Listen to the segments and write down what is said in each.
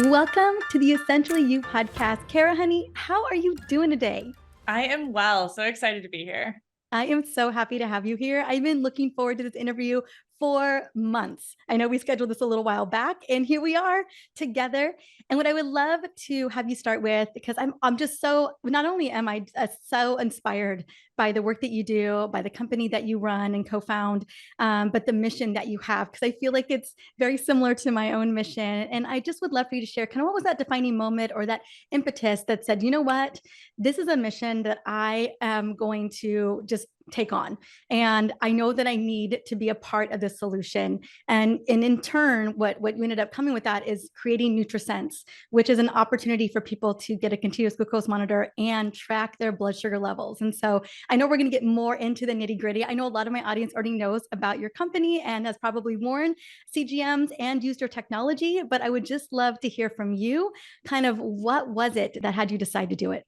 Welcome to the Essentially You podcast. Kara, honey, how are you doing today? I am well. So excited to be here. I am so happy to have you here. I've been looking forward to this interview for months. I know we scheduled this a little while back, and here we are together. And what I would love to have you start with, because I'm just so, not only am I so inspired by the work that you do, by the company that you run and co-found, but the mission that you have, because I feel like it's very similar to my own mission. And I just would love for you to share kind of what was that defining moment or that impetus that said, you know what, this is a mission that I am going to just take on. And I know that I need to be a part of this solution. And in turn, what you ended up coming with that is creating Nutrisense, which is an opportunity for people to get a continuous glucose monitor and track their blood sugar levels. And so I know we're going to get more into the nitty gritty. I know a lot of my audience already knows about your company and has probably worn CGMs and used your technology, but I would just love to hear from you kind of what was it that had you decide to do it?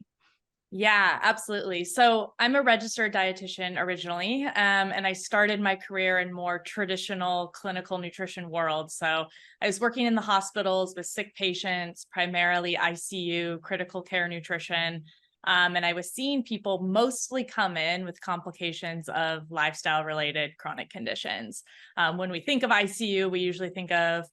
Yeah, absolutely. So I'm a registered dietitian originally, and I started my career in more traditional clinical nutrition world. So I was working in the hospitals with sick patients, primarily ICU, critical care nutrition. And I was seeing people mostly come in with complications of lifestyle related chronic conditions. When we think of ICU, we usually think of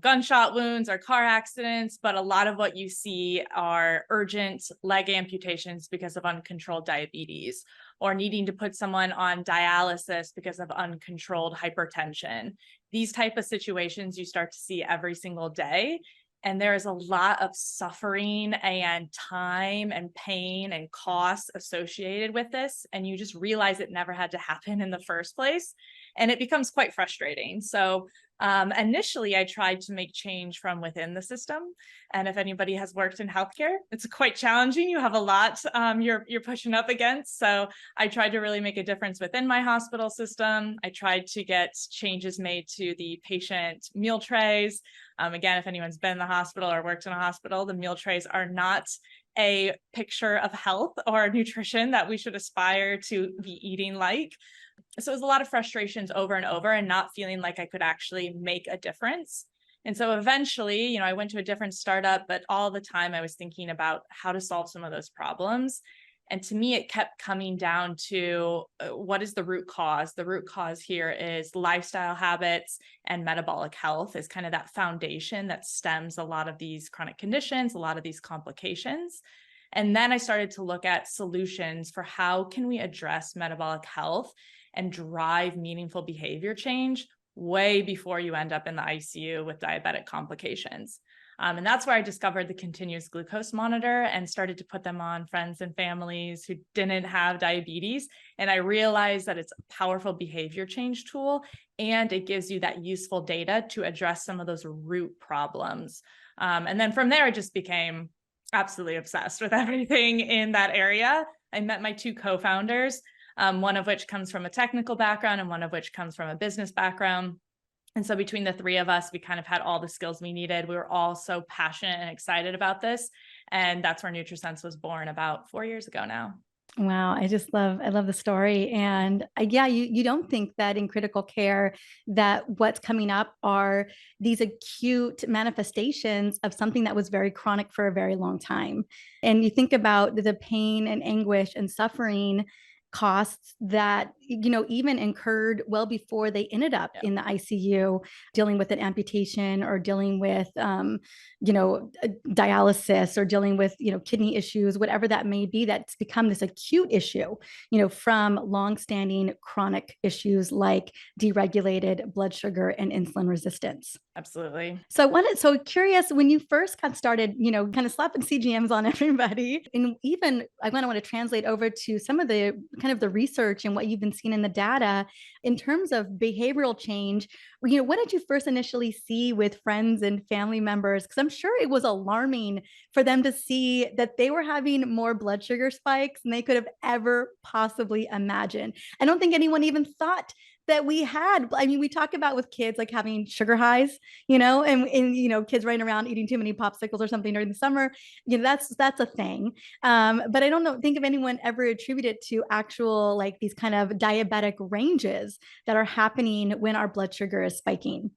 gunshot wounds or car accidents, but a lot of what you see are urgent leg amputations because of uncontrolled diabetes, or needing to put someone on dialysis because of uncontrolled hypertension. These type of situations you start to see every single day. And there is a lot of suffering and time and pain and costs associated with this. And you just realize it never had to happen in the first place. And it becomes quite frustrating. So initially, I tried to make change from within the system. And if anybody has worked in healthcare, it's quite challenging. You have a lot you're pushing up against. So I tried to really make a difference within my hospital system. I tried to get changes made to the patient meal trays. Again, if anyone's been in the hospital or worked in a hospital, the meal trays are not a picture of health or nutrition that we should aspire to be eating like. So it was a lot of frustrations over and over and not feeling like I could actually make a difference. And so eventually, I went to a different startup, but all the time I was thinking about how to solve some of those problems. And to me, it kept coming down to what is the root cause? The root cause here is lifestyle habits, and metabolic health is kind of that foundation that stems a lot of these chronic conditions, a lot of these complications. And then I started to look at solutions for how can we address metabolic health and drive meaningful behavior change way before you end up in the ICU with diabetic complications. And that's where I discovered the continuous glucose monitor and started to put them on friends and families who didn't have diabetes. And I realized that it's a powerful behavior change tool, and it gives you that useful data to address some of those root problems. And then from there, I just became absolutely obsessed with everything in that area. I met my two co-founders, one of which comes from a technical background and one of which comes from a business background. And so between the three of us, we kind of had all the skills we needed. We were all so passionate and excited about this. And that's where Nutrisense was born about 4 years ago now. Wow, I love the story. And yeah, you don't think that in critical care that what's coming up are these acute manifestations of something that was very chronic for a very long time. And you think about the pain and anguish and suffering costs that even incurred well before they ended up in the ICU, dealing with an amputation or dealing with dialysis or dealing with kidney issues, whatever that may be. That's become this acute issue, from longstanding chronic issues like deregulated blood sugar and insulin resistance. Absolutely. So curious, when you first got started, kind of slapping CGMs on everybody, and even I want to translate over to some of the kind of the research and what you've been seeing in the data in terms of behavioral change. What did you first initially see with friends and family members? Because I'm sure it was alarming for them to see that they were having more blood sugar spikes than they could have ever possibly imagined. I don't think anyone even thought that we had. I mean, we talk about with kids like having sugar highs, and kids running around eating too many popsicles or something during the summer. That's a thing. But I don't think of anyone ever attributed to actual like these kind of diabetic ranges that are happening when our blood sugar is spiking.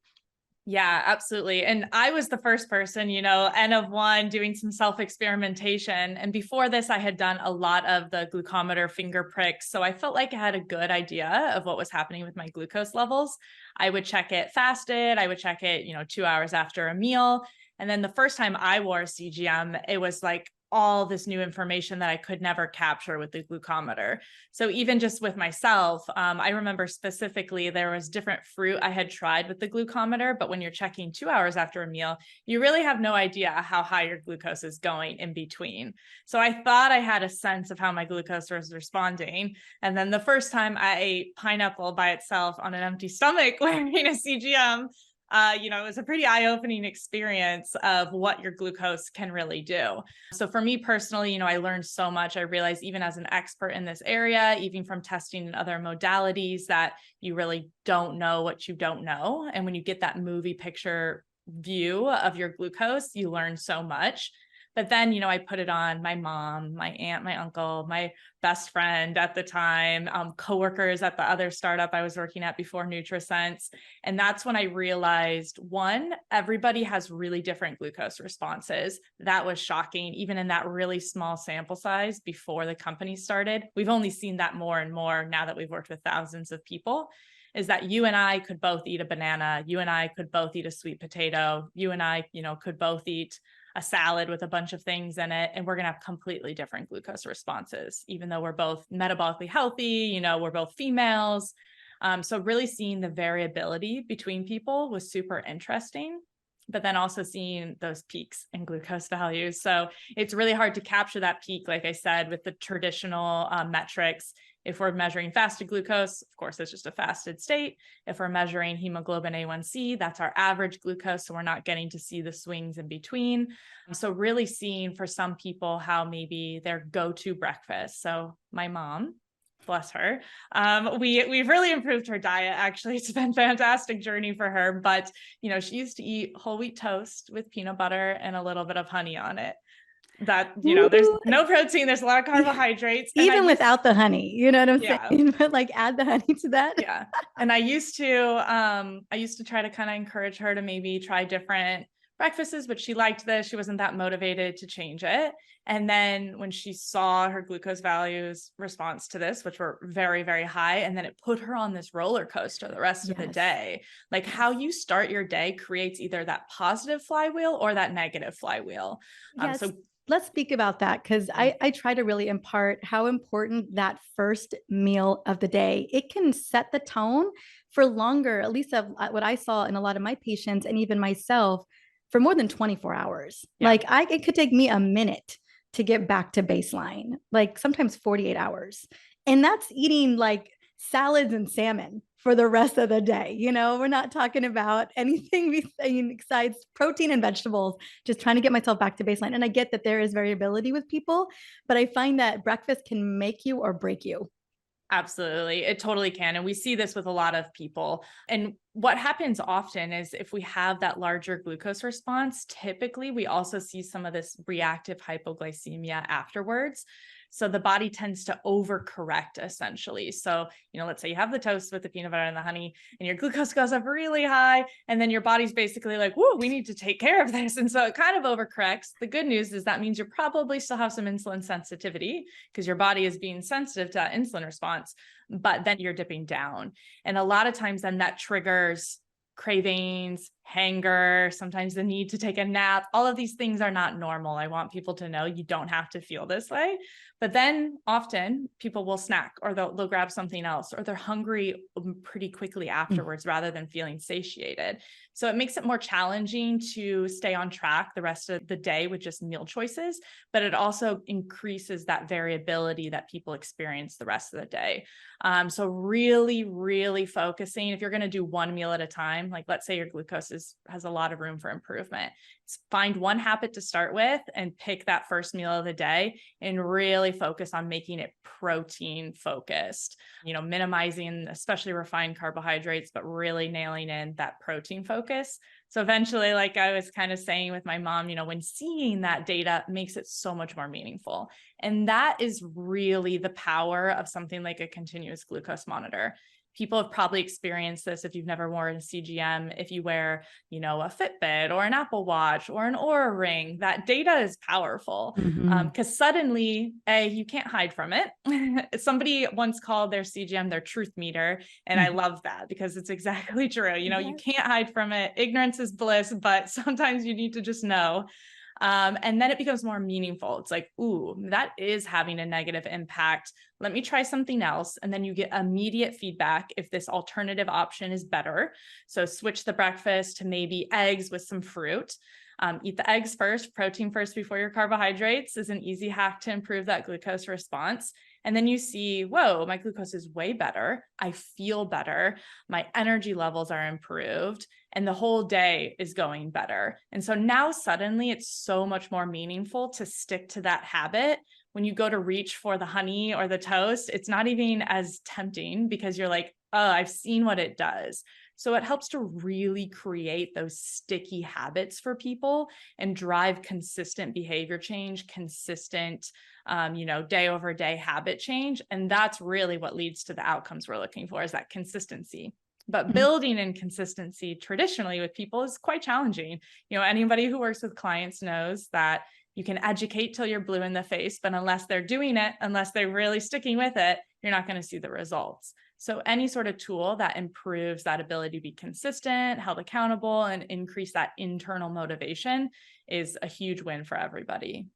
Yeah, absolutely. And I was the first person, N of one, doing some self-experimentation. And before this, I had done a lot of the glucometer finger pricks. So I felt like I had a good idea of what was happening with my glucose levels. I would check it fasted. I would check it, 2 hours after a meal. And then the first time I wore a CGM, it was like all this new information that I could never capture with the glucometer. So even just with myself, I remember specifically there was different fruit I had tried with the glucometer, but when you're checking 2 hours after a meal, you really have no idea how high your glucose is going in between. So I thought I had a sense of how my glucose was responding. And then the first time I ate pineapple by itself on an empty stomach wearing a CGM, it was a pretty eye-opening experience of what your glucose can really do. So for me personally, I learned so much. I realized even as an expert in this area, even from testing in other modalities, that you really don't know what you don't know. And when you get that movie picture view of your glucose, you learn so much. But then, I put it on my mom, my aunt, my uncle, my best friend at the time, coworkers at the other startup I was working at before Nutrisense. And that's when I realized, one, everybody has really different glucose responses. That was shocking, even in that really small sample size before the company started. We've only seen that more and more now that we've worked with thousands of people. Is that you and I could both eat a banana, you and I could both eat a sweet potato, you and I, could both eat a salad with a bunch of things in it, and we're going to have completely different glucose responses, even though we're both metabolically healthy, we're both females. So really seeing the variability between people was super interesting, but then also seeing those peaks in glucose values. So it's really hard to capture that peak, like I said, with the traditional metrics. If we're measuring fasted glucose, of course, it's just a fasted state. If we're measuring hemoglobin A1C, that's our average glucose. So we're not getting to see the swings in between. So really seeing for some people how maybe their go-to breakfast. So my mom, bless her, we've really improved her diet. Actually, it's been a fantastic journey for her. But, she used to eat whole wheat toast with peanut butter and a little bit of honey on it. That, there's Ooh, no protein, there's a lot of carbohydrates. even without the honey, you know what I'm yeah, saying? But like add the honey to that. yeah. And I used to try to kind of encourage her to maybe try different breakfasts, but she liked this. She wasn't that motivated to change it. And then when she saw her glucose values response to this, which were very, very high, and then it put her on this roller coaster the rest of the day. Like how you start your day creates either that positive flywheel or that negative flywheel. Yes. So Let's speak about that because I try to really impart how important that first meal of the day. It can set the tone for longer, at least of what I saw in a lot of my patients and even myself, for more than 24 hours. Yeah. Like it could take me a minute to get back to baseline, like sometimes 48 hours. And that's eating like salads and salmon for the rest of the day. We're not talking about anything besides protein and vegetables, just trying to get myself back to baseline. And I get that there is variability with people, but I find that breakfast can make you or break you. Absolutely. It totally can. And we see this with a lot of people. And what happens often is if we have that larger glucose response, typically we also see some of this reactive hypoglycemia afterwards. So the body tends to overcorrect essentially. So, let's say you have the toast with the peanut butter and the honey and your glucose goes up really high. And then your body's basically like, whoa, we need to take care of this. And so it kind of overcorrects. The good news is that means you probably still have some insulin sensitivity because your body is being sensitive to that insulin response, but then you're dipping down. And a lot of times then that triggers cravings, hunger, sometimes the need to take a nap. All of these things are not normal. I want people to know you don't have to feel this way. But then often people will snack or they'll grab something else or they're hungry pretty quickly afterwards rather than feeling satiated. So it makes it more challenging to stay on track the rest of the day with just meal choices, but it also increases that variability that people experience the rest of the day. So really, really focusing, if you're going to do one meal at a time, like let's say your glucose has a lot of room for improvement, find one habit to start with and pick that first meal of the day and really focus on making it protein focused, minimizing especially refined carbohydrates, but really nailing in that protein focus. So eventually, like I was kind of saying with my mom, when seeing that data makes it so much more meaningful. And that is really the power of something like a continuous glucose monitor. People have probably experienced this if you've never worn a CGM. If you wear, a Fitbit or an Apple Watch or an Oura Ring, that data is powerful Mhm. because suddenly, you can't hide from it. Somebody once called their CGM their truth meter. And I Mhm. love that because it's exactly true. You Yes. can't hide from it. Ignorance is bliss, but sometimes you need to just know. And then it becomes more meaningful. It's like, ooh, that is having a negative impact. Let me try something else. And then you get immediate feedback if this alternative option is better. So switch the breakfast to maybe eggs with some fruit. Eat the eggs first, protein first before your carbohydrates is an easy hack to improve that glucose response. And then you see, whoa, my glucose is way better. I feel better. My energy levels are improved and the whole day is going better. And so now suddenly it's so much more meaningful to stick to that habit. When you go to reach for the honey or the toast, it's not even as tempting because you're like, oh, I've seen what it does. So it helps to really create those sticky habits for people and drive consistent behavior change, consistent, day over day habit change. And that's really what leads to the outcomes we're looking for, is that consistency. But Mhm. building in consistency traditionally with people is quite challenging. Anybody who works with clients knows that you can educate till you're blue in the face, but unless they're doing it, unless they're really sticking with it, you're not going to see the results. So any sort of tool that improves that ability to be consistent, held accountable, and increase that internal motivation is a huge win for everybody.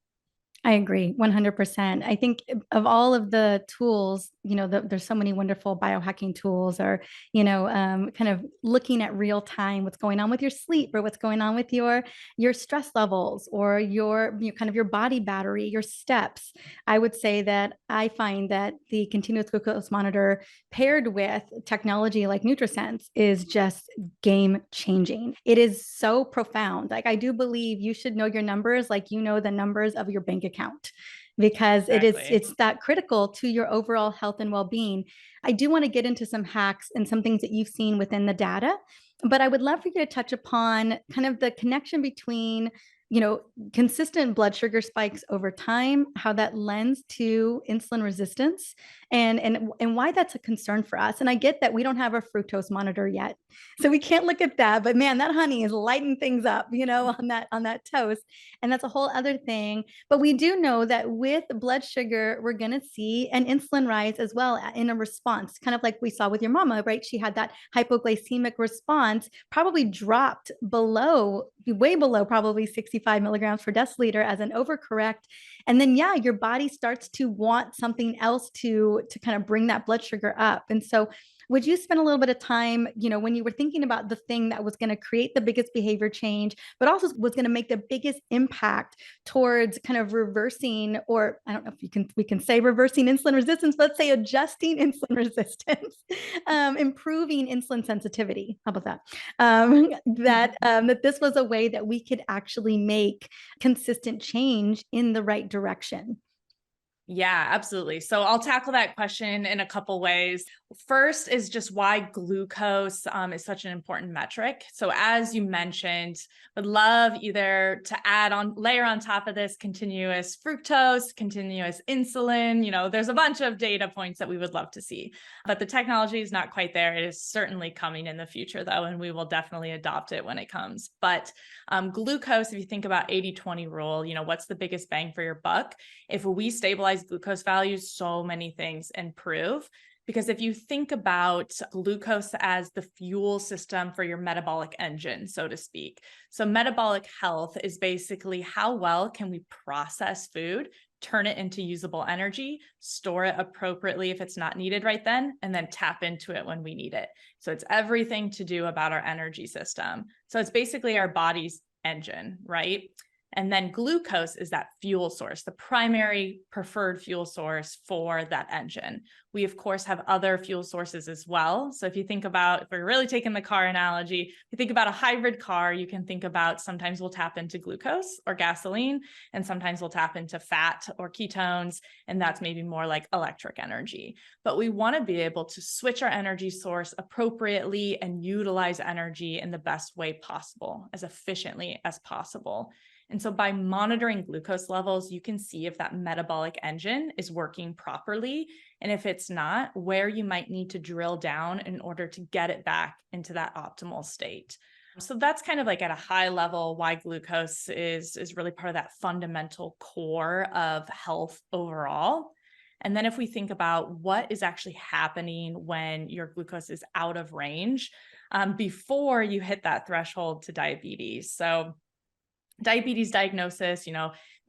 I agree 100%. I think of all of the tools, there's so many wonderful biohacking tools, or, kind of looking at real time, what's going on with your sleep, or what's going on with your stress levels, or kind of your body battery, your steps. I would say that I find that the continuous glucose monitor paired with technology like Nutrisense is just game changing. It is so profound. Like, I do believe you should know your numbers like you know the numbers of your bank account, because Exactly. it's that critical to your overall health and well-being. I do want to get into some hacks and some things that you've seen within the data, but I would love for you to touch upon kind of the connection between you know consistent blood sugar spikes over time, how that lends to insulin resistance, and why that's a concern for us. And I get that we don't have a fructose monitor yet, so we can't look at that, but man, that honey is lighting things up, on that toast. And that's a whole other thing. But we do know that with blood sugar, we're going to see an insulin rise as well in a response, kind of like we saw with your mama, right? She had that hypoglycemic response, probably dropped below, way below probably 65 milligrams per deciliter as an overcorrect. And then, yeah, your body starts to want something else to kind of bring that blood sugar up. And so would you spend a little bit of time, when you were thinking about the thing that was going to create the biggest behavior change, but also was going to make the biggest impact towards kind of reversing, or I don't know if we can say reversing insulin resistance, but let's say adjusting insulin resistance, improving insulin sensitivity. How about that? That this was a way that we could actually make consistent change in the right direction. Yeah, absolutely. So I'll tackle that question in a couple ways. First is just why glucose is such an important metric. So as you mentioned, would love either to layer on top of this continuous fructose, continuous insulin. There's a bunch of data points that we would love to see, but the technology is not quite there. It is certainly coming in the future though, and we will definitely adopt it when it comes. But glucose, if you think about 80-20 rule, what's the biggest bang for your buck? If we stabilize glucose values, so many things improve. Because if you think about glucose as the fuel system for your metabolic engine, so to speak. So metabolic health is basically how well can we process food, turn it into usable energy, store it appropriately if it's not needed right then, and then tap into it when we need it. So it's everything to do about our energy system. So it's basically our body's engine, right? And then glucose is that fuel source, the primary preferred fuel source for that engine. We, of course, have other fuel sources as well. So if you think about, if we're really taking the car analogy, if you think about a hybrid car, you can think about sometimes we'll tap into glucose or gasoline, and sometimes we'll tap into fat or ketones, and that's maybe more like electric energy. But we want to be able to switch our energy source appropriately and utilize energy in the best way possible, as efficiently as possible. And so by monitoring glucose levels, you can see if that metabolic engine is working properly. And if it's not, where you might need to drill down in order to get it back into that optimal state. So that's kind of like at a high level why glucose is really part of that fundamental core of health overall. And then if we think about what is actually happening when your glucose is out of range, before you hit that threshold to diabetes. So diabetes diagnosis,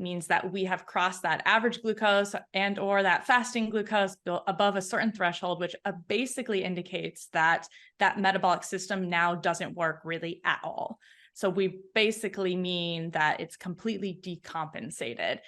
means that we have crossed that average glucose and or that fasting glucose above a certain threshold, which basically indicates that that metabolic system now doesn't work really at all. So we basically mean that it's completely decompensated.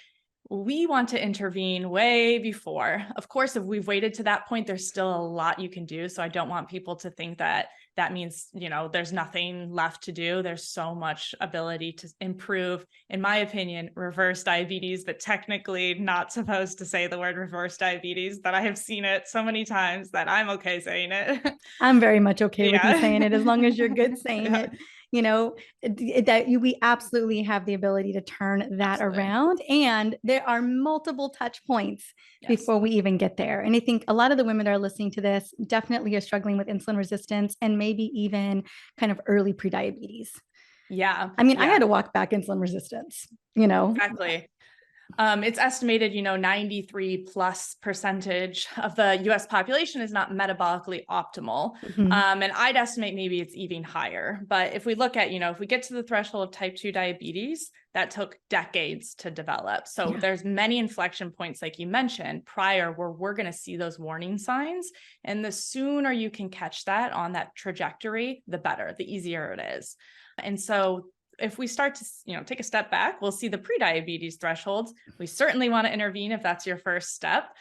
We want to intervene way before. Of course, if we've waited to that point, there's still a lot you can do. So I don't want people to think that that means, there's nothing left to do. There's so much ability to improve, in my opinion, reverse diabetes, but technically not supposed to say the word reverse diabetes, but I have seen it so many times that I'm okay saying it. I'm very much okay with you Yeah. saying it, as long as you're good saying Yeah. it. We absolutely have the ability to turn that Absolutely. around. And there are multiple touch points Yes. before we even get there. And I think a lot of the women that are listening to this definitely are struggling with insulin resistance and maybe even kind of early prediabetes. Yeah. I mean, I Yeah. had to walk back insulin resistance, Exactly. It's estimated, 93+% of the US population is not metabolically optimal. Mhm. And I'd estimate maybe it's even higher. But if we look at, if we get to the threshold of type 2 diabetes, that took decades to develop. So there's many inflection points, like you mentioned prior, where we're going to see those warning signs. And the sooner you can catch that on that trajectory, the better, the easier it is. And so if we start to, take a step back, we'll see the pre-diabetes thresholds. We certainly want to intervene if that's your first step.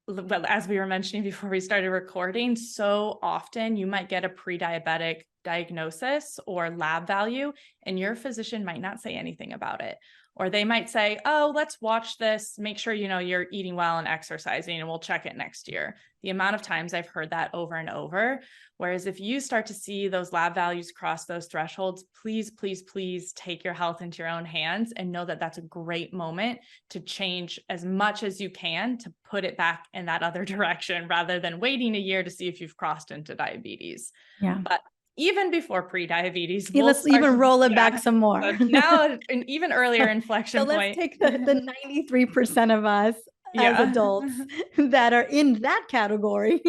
But as we were mentioning before we started recording, so often you might get a pre-diabetic diagnosis or lab value, and your physician might not say anything about it. Or they might say, oh, let's watch this, make sure, you're eating well and exercising, and we'll check it next year. The amount of times I've heard that over and over. Whereas if you start to see those lab values cross those thresholds, please, please, please take your health into your own hands and know that that's a great moment to change as much as you can to put it back in that other direction, rather than waiting a year to see if you've crossed into diabetes. Yeah. But even before pre-diabetes, let's even roll it back some more. So now an even earlier inflection so let's point. take the 93% of us as adults that are in that category.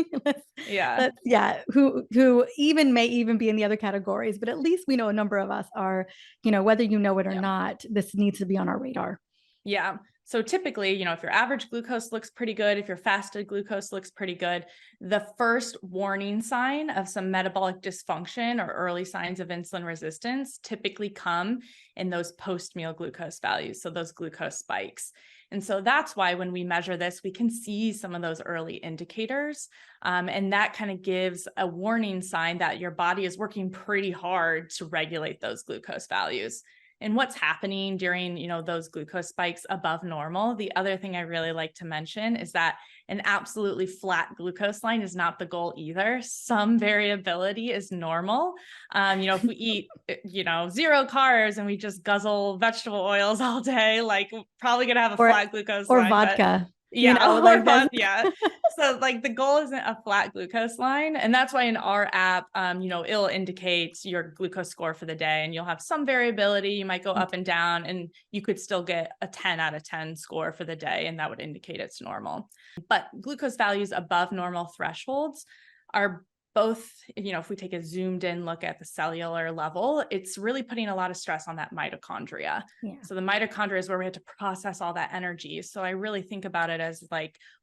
Who may even be in the other categories, but at least we know a number of us are, whether you know it or not, this needs to be on our radar. Yeah. So typically, if your average glucose looks pretty good, if your fasted glucose looks pretty good, the first warning sign of some metabolic dysfunction or early signs of insulin resistance typically come in those post-meal glucose values, so those glucose spikes. And so that's why when we measure this, we can see some of those early indicators. And that kind of gives a warning sign that your body is working pretty hard to regulate those glucose values. And what's happening during, those glucose spikes above normal. The other thing I really like to mention is that an absolutely flat glucose line is not the goal either. Some variability is normal. If we eat, 0 carbs and we just guzzle vegetable oils all day, like probably gonna have a flat glucose or line. Vodka. Yeah. So the goal isn't a flat glucose line. And that's why in our app, it'll indicate your glucose score for the day, and you'll have some variability. You might go up and down, and you could still get a 10 out of 10 score for the day. And that would indicate it's normal. But glucose values above normal thresholds are both, if we take a zoomed in look at the cellular level, it's really putting a lot of stress on that mitochondria. Yeah. So the mitochondria is where we have to process all that energy. So I really think about it as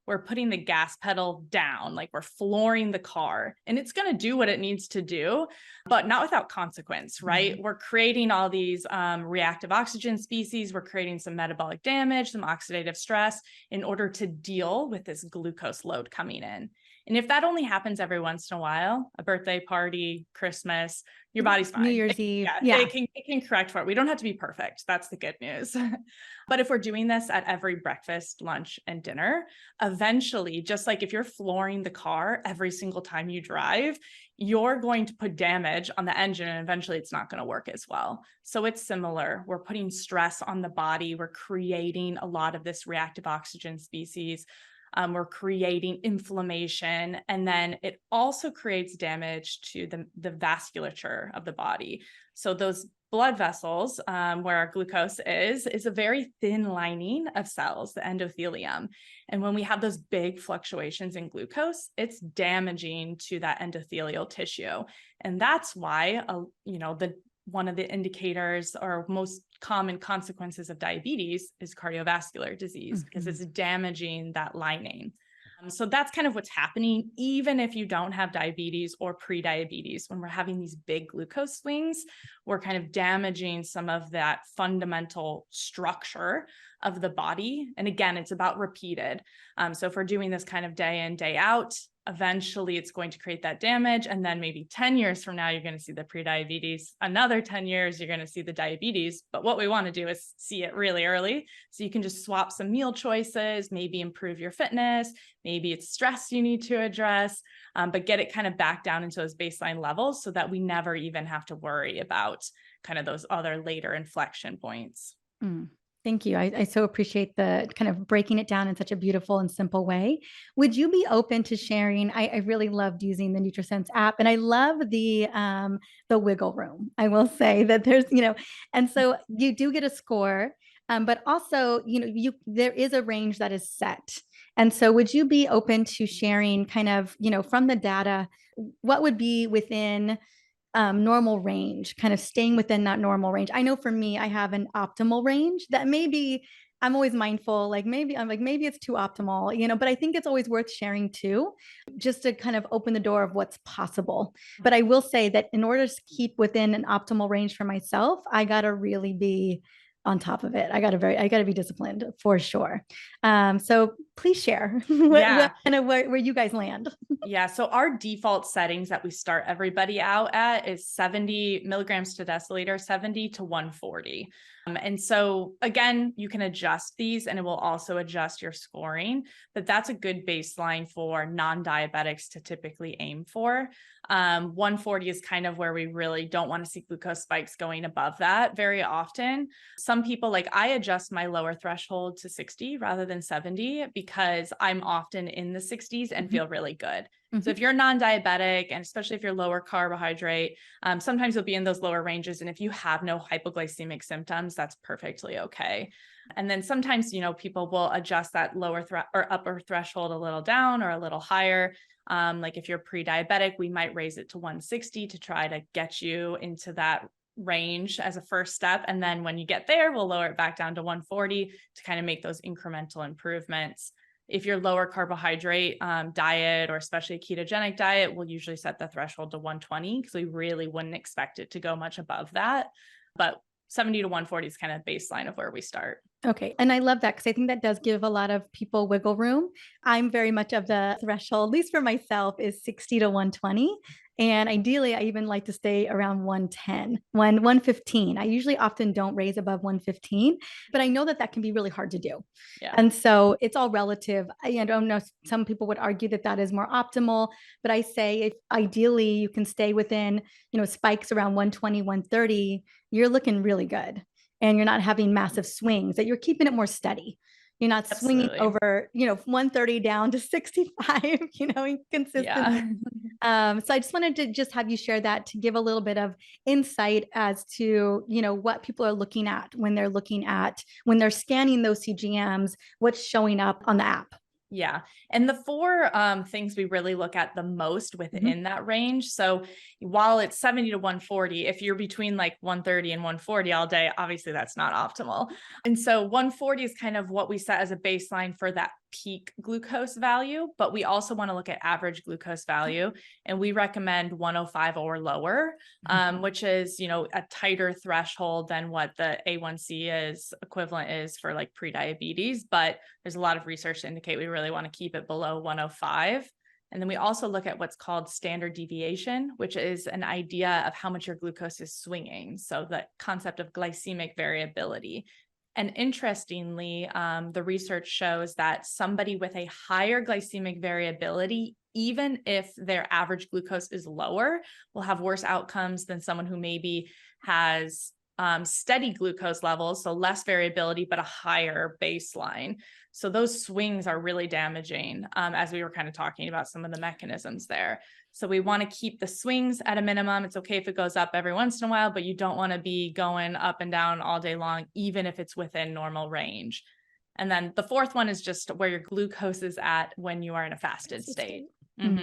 we're putting the gas pedal down, we're flooring the car, and it's going to do what it needs to do, but not without consequence, right? Mm-hmm. We're creating all these reactive oxygen species. We're creating some metabolic damage, some oxidative stress in order to deal with this glucose load coming in. And if that only happens every once in a while, a birthday party, Christmas, your body's fine. New Year's Eve. Yeah, Yeah. it can correct for it. We don't have to be perfect. That's the good news. But if we're doing this at every breakfast, lunch, and dinner, eventually, just like if you're flooring the car every single time you drive, you're going to put damage on the engine and eventually it's not going to work as well. So it's similar. We're putting stress on the body. We're creating a lot of this reactive oxygen species. We're creating inflammation, and then it also creates damage to the vasculature of the body. So those blood vessels, where our glucose is a very thin lining of cells, the endothelium. And when we have those big fluctuations in glucose, it's damaging to that endothelial tissue. And that's why, one of the indicators or most common consequences of diabetes is cardiovascular disease, because it's damaging that lining. So that's kind of what's happening, even if you don't have diabetes or pre-diabetes. When we're having these big glucose swings, we're kind of damaging some of that fundamental structure of the body. And again, it's about repeated. So if we're doing this kind of day in, day out, eventually it's going to create that damage. And then maybe 10 years from now, you're going to see the pre-diabetes. Another 10 years, you're going to see the diabetes. But what we want to do is see it really early. So you can just swap some meal choices, maybe improve your fitness. Maybe it's stress you need to address, but get it kind of back down into those baseline levels so that we never even have to worry about kind of those other later inflection points. Thank you. I so appreciate the kind of breaking it down in such a beautiful and simple way. Would you be open to sharing? I really loved using the Nutrisense app, and I love the wiggle room. I will say that there's, and so you do get a score, but also, there is a range that is set. And so would you be open to sharing kind of, from the data, what would be within normal range, kind of staying within that normal range? I know for me, I have an optimal range that maybe I'm always mindful, maybe it's too optimal, but I think it's always worth sharing too, just to kind of open the door of what's possible. But I will say that in order to keep within an optimal range for myself, I got to really be on top of it. I got to be disciplined for sure. So please share what kind of where you guys land. Yeah. So our default settings that we start everybody out at is 70 milligrams to deciliter, 70 to 140. And so again, you can adjust these and it will also adjust your scoring, but that's a good baseline for non-diabetics to typically aim for. 140 is kind of where we really don't want to see glucose spikes going above that very often. Some people, like I adjust my lower threshold to 60 rather than 70 because I'm often in the 60s and feel really good. So if you're non-diabetic, and especially if you're lower carbohydrate, sometimes you'll be in those lower ranges. And if you have no hypoglycemic symptoms, that's perfectly okay. And then sometimes, people will adjust that lower or upper threshold a little down or a little higher. Like if you're pre-diabetic, we might raise it to 160 to try to get you into that range as a first step. And then when you get there, we'll lower it back down to 140 to kind of make those incremental improvements. If you're lower carbohydrate diet, or especially a ketogenic diet, we'll usually set the threshold to 120 because we really wouldn't expect it to go much above that. But 70 to 140 is kind of baseline of where we start. Okay. And I love that because I think that does give a lot of people wiggle room. I'm very much of the threshold, at least for myself, is 60 to 120. And ideally, I even like to stay around 110, 115. I usually often don't raise above 115, but I know that that can be really hard to do. Yeah. And so it's all relative. I don't know. Some people would argue that that is more optimal, but I say if ideally you can stay within, spikes around 120, 130, you're looking really good. And you're not having massive swings, that you're keeping it more steady. You're not swinging over, 130 down to 65, consistently. Yeah. So I just wanted to just have you share that to give a little bit of insight as to, what people are looking at when they're scanning those CGMs, what's showing up on the app. Yeah. And the four things we really look at the most within that range. So while it's 70 to 140, if you're between like 130 and 140 all day, obviously that's not optimal. And so 140 is kind of what we set as a baseline for that peak glucose value, but we also want to look at average glucose value. And we recommend 105 or lower, which is, a tighter threshold than what the A1C is equivalent is for like pre-diabetes. But there's a lot of research to indicate we really want to keep it below 105. And then we also look at what's called standard deviation, which is an idea of how much your glucose is swinging. So the concept of glycemic variability. And interestingly, the research shows that somebody with a higher glycemic variability, even if their average glucose is lower, will have worse outcomes than someone who maybe has steady glucose levels, so less variability, but a higher baseline. So those swings are really damaging, as we were kind of talking about some of the mechanisms there. So we want to keep the swings at a minimum. It's okay if it goes up every once in a while, but you don't want to be going up and down all day long, even if it's within normal range. And then the fourth one is just where your glucose is at when you are in a fasted state.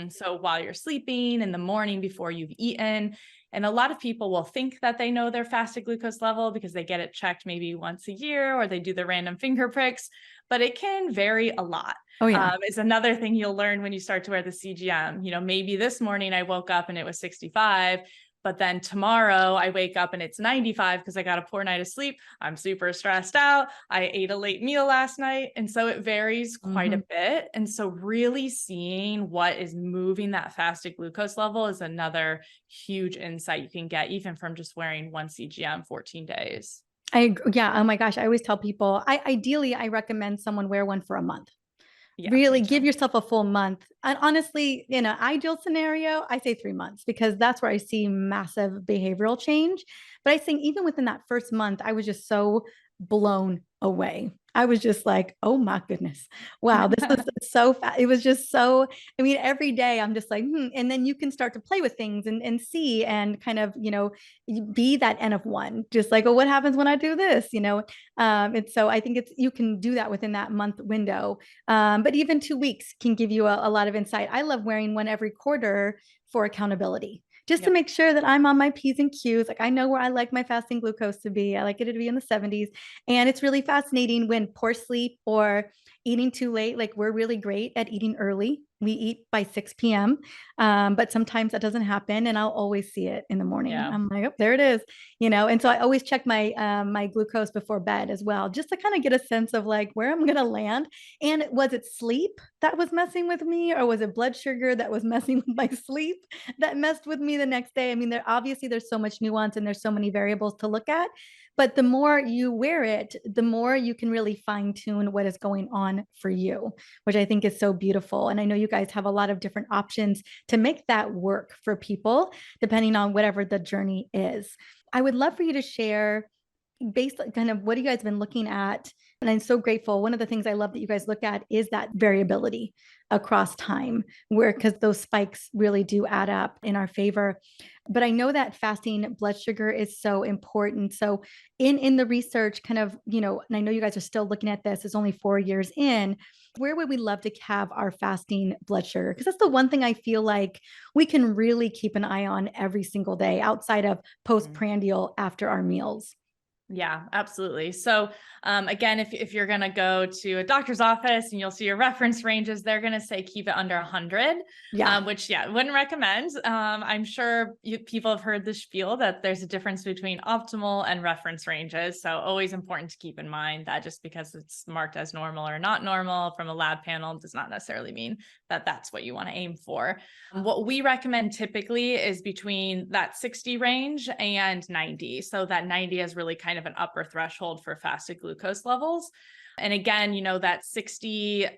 So while you're sleeping, in the morning before you've eaten. And a lot of people will think that they know their fasted glucose level because they get it checked maybe once a year, or they do the random finger pricks, but it can vary a lot. Oh, yeah. It's another thing you'll learn when you start to wear the CGM. Maybe this morning I woke up and it was 65, but then tomorrow I wake up and it's 95 because I got a poor night of sleep. I'm super stressed out. I ate a late meal last night. And so it varies quite a bit. And so really seeing what is moving that fasted glucose level is another huge insight you can get even from just wearing one CGM 14 days. Yeah. Oh my gosh. I always tell people, ideally, I recommend someone wear one for a month. Yeah, Really give yourself a full month. And honestly, in an ideal scenario, I say 3 months because that's where I see massive behavioral change. But I think even within that first month, I was just so blown away. I was just like, oh my goodness. Wow, this was so fast. It was just so, I mean, every day I'm just like, and then you can start to play with things and see and kind of, be that N of one, just like, oh, what happens when I do this, and so I think you can do that within that month window. But even 2 weeks can give you a lot of insight. I love wearing one every quarter for accountability, just to make sure that I'm on my P's and Q's. Like I know where I like my fasting glucose to be. I like it to be in the 70s. And it's really fascinating when poor sleep or eating too late, like we're really great at eating early. We eat by 6 p.m. But sometimes that doesn't happen. And I'll always see it in the morning. Yeah. I'm like, oh, there it is. And so I always check my my glucose before bed as well, just to kind of get a sense of like where I'm going to land. And was it sleep that was messing with me, or was it blood sugar that was messing with my sleep that messed with me the next day? I mean, there's so much nuance and there's so many variables to look at. But the more you wear it, the more you can really fine tune what is going on for you, which I think is so beautiful. And I know you guys have a lot of different options to make that work for people, depending on whatever the journey is. I would love for you to share based kind of what you guys have been looking at. And I'm so grateful. One of the things I love that you guys look at is that variability across time, where because those spikes really do add up in our favor. But I know that fasting blood sugar is so important. So in the research, kind of, and I know you guys are still looking at this, it's only 4 years in. Where would we love to have our fasting blood sugar? Because that's the one thing I feel like we can really keep an eye on every single day outside of postprandial after our meals. Yeah, absolutely. So again, if you're going to go to a doctor's office and you'll see your reference ranges, they're going to say keep it under 100, which, wouldn't recommend. I'm sure people have heard the spiel that there's a difference between optimal and reference ranges. So always important to keep in mind that just because it's marked as normal or not normal from a lab panel does not necessarily mean that that's what you want to aim for. What we recommend typically is between that 60 range and 90. So that 90 is really kind of an upper threshold for fasted glucose levels. And again, that 60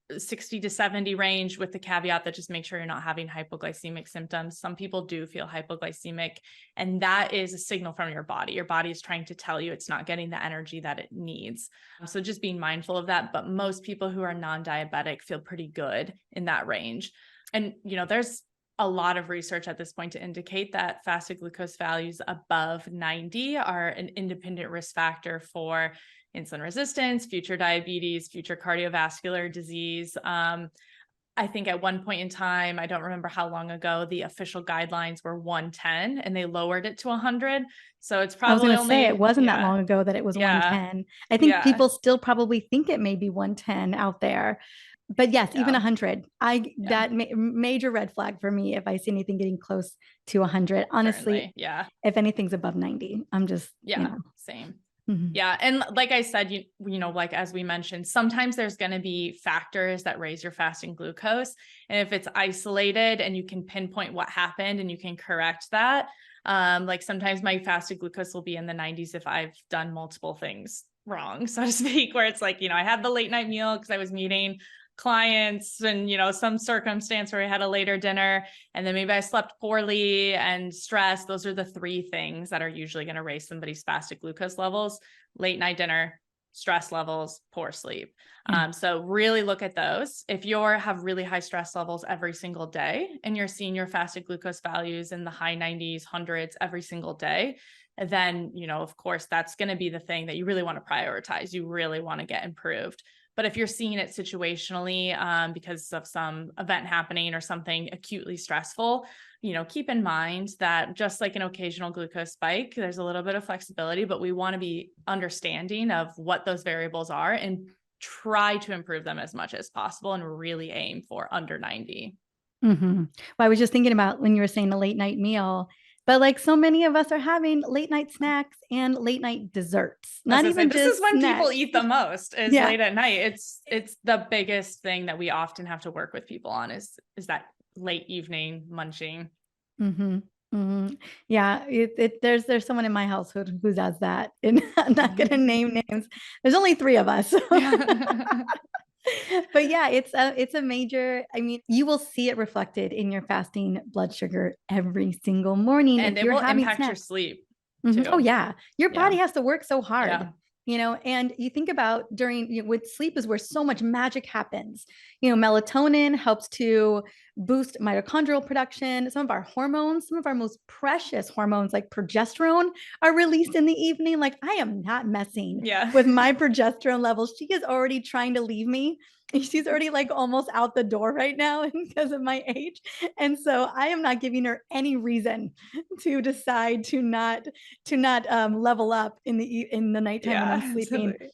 to 70 range with the caveat that just make sure you're not having hypoglycemic symptoms. Some people do feel hypoglycemic, and that is a signal from your body. Your body is trying to tell you it's not getting the energy that it needs. So just being mindful of that. But most people who are non-diabetic feel pretty good in that range. And, there's a lot of research at this point to indicate that fasted glucose values above 90 are an independent risk factor for insulin resistance, future diabetes, future cardiovascular disease. I think at one point in time, I don't remember how long ago, the official guidelines were 110 and they lowered it to 100. So it's probably it wasn't that long ago that it was 110. I think people still probably think it may be 110 out there. But yes, even 100, that major red flag for me if I see anything getting close to 100. Honestly, certainly, if anything's above 90, I'm just, same. Mhm. Yeah. And like I said, like as we mentioned, sometimes there's going to be factors that raise your fasting glucose. And if it's isolated and you can pinpoint what happened and you can correct that, like sometimes my fasted glucose will be in the 90s if I've done multiple things wrong, so to speak, where it's like, I had the late night meal because I was meeting clients and, some circumstance where I had a later dinner, and then maybe I slept poorly and stress. Those are the three things that are usually going to raise somebody's fasted glucose levels: late night dinner, stress levels, poor sleep. Yeah. So really look at those. If you have really high stress levels every single day and you're seeing your fasted glucose values in the high 90s, hundreds every single day, then, of course, that's going to be the thing that you really want to prioritize. You really want to get improved. But if you're seeing it situationally because of some event happening or something acutely stressful, keep in mind that just like an occasional glucose spike, there's a little bit of flexibility, but we want to be understanding of what those variables are and try to improve them as much as possible and really aim for under 90. Mm-hmm. Well, I was just thinking about when you were saying the late night meal, but like so many of us are having late night snacks and late night desserts, I was not gonna say, even this is just when people snacks. eat the most, is Yeah. late at night. It's the biggest thing that we often have to work with people on is that late evening munching. Mm-hmm. Mm-hmm. Yeah. There's someone in my household who does that, and I'm not gonna name names. There's only three of us. Yeah. But yeah, it's a major, I mean, you will see it reflected in your fasting blood sugar every single morning And if it you're will having impact your snacks. sleep Oh too. yeah, your Yeah. body has to work so hard, Yeah. and you think about with sleep is where so much magic happens. Melatonin helps to boost mitochondrial production. Some of our hormones, some of our most precious hormones like progesterone are released in the evening. Like I am not messing Yeah. with my progesterone levels. She is already trying to leave me. She's already like almost out the door right now because of my age. And so I am not giving her any reason to decide to not level up in the nighttime when I'm Yeah, sleeping, absolutely.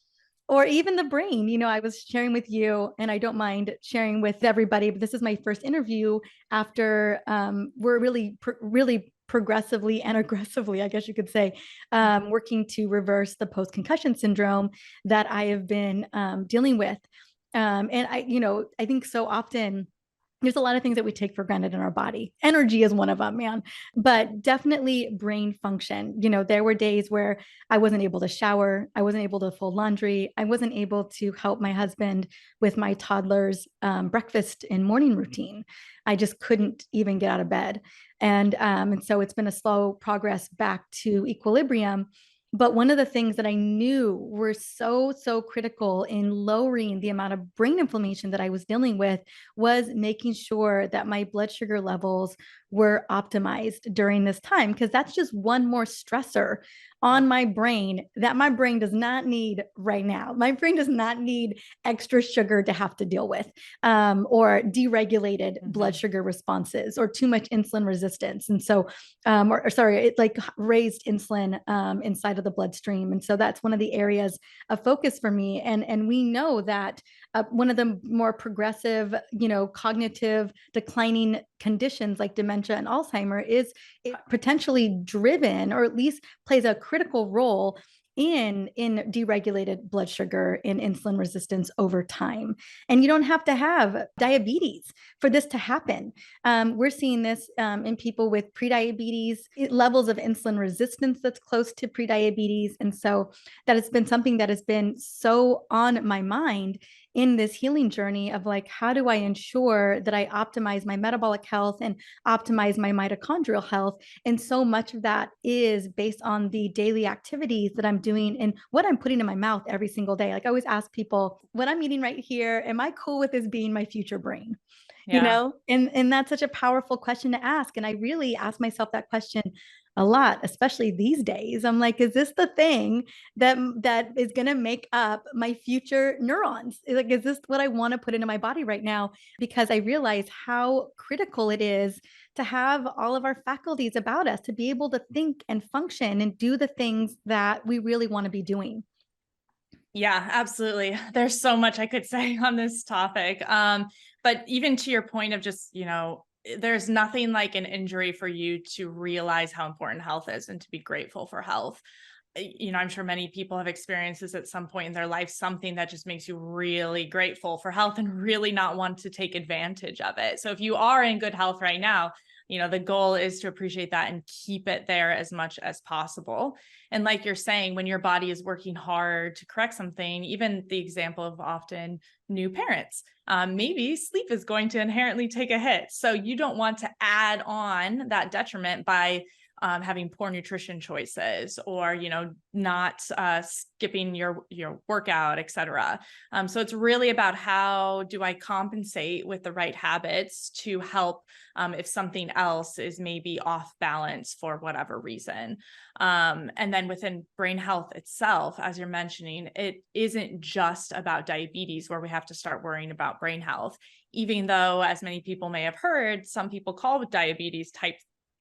or even the brain. I was sharing with you, and I don't mind sharing with everybody, but this is my first interview after we're really progressively and aggressively, I guess you could say, working to reverse the post-concussion syndrome that I have been dealing with. And I think so often there's a lot of things that we take for granted in our body. Energy is one of them, man, but definitely brain function. There were days where I wasn't able to shower, I wasn't able to fold laundry, I wasn't able to help my husband with my toddler's breakfast and morning routine. I just couldn't even get out of bed. And so it's been a slow progress back to equilibrium. But one of the things that I knew were so critical in lowering the amount of brain inflammation that I was dealing with was making sure that my blood sugar levels were optimized during this time, because that's just one more stressor on my brain that my brain does not need right now. My brain does not need extra sugar to have to deal with, or deregulated blood sugar responses, or too much insulin resistance. And so, or sorry, it like raised insulin inside of the bloodstream. And so that's one of the areas of focus for me. And we know that one of the more progressive, cognitive declining conditions like dementia and Alzheimer is potentially driven, or at least plays a critical role in deregulated blood sugar and insulin resistance over time. And you don't have to have diabetes for this to happen. We're seeing this in people with prediabetes, levels of insulin resistance that's close to prediabetes. And so that has been something that has been so on my mind in this healing journey of like, how do I ensure that I optimize my metabolic health and optimize my mitochondrial health? And so much of that is based on the daily activities that I'm doing and what I'm putting in my mouth every single day. Like I always ask people, what I'm eating right here, am I cool with this being my future brain? Yeah. And that's such a powerful question to ask. And I really ask myself that question a lot, especially these days. I'm like, is this the thing that is going to make up my future neurons? Like, is this what I want to put into my body right now? Because I realize how critical it is to have all of our faculties about us to be able to think and function and do the things that we really want to be doing. Yeah, absolutely. There's so much I could say on this topic. But even to your point of just, there's nothing like an injury for you to realize how important health is and to be grateful for health. I'm sure many people have experienced this at some point in their life, something that just makes you really grateful for health and really not want to take advantage of it. So if you are in good health right now, the goal is to appreciate that and keep it there as much as possible. And like you're saying, when your body is working hard to correct something, even the example of often new parents, maybe sleep is going to inherently take a hit. So you don't want to add on that detriment by having poor nutrition choices, or not skipping your workout, etc. So it's really about, how do I compensate with the right habits to help if something else is maybe off balance for whatever reason. And then within brain health itself, as you're mentioning, it isn't just about diabetes where we have to start worrying about brain health, even though, as many people may have heard, some people call diabetes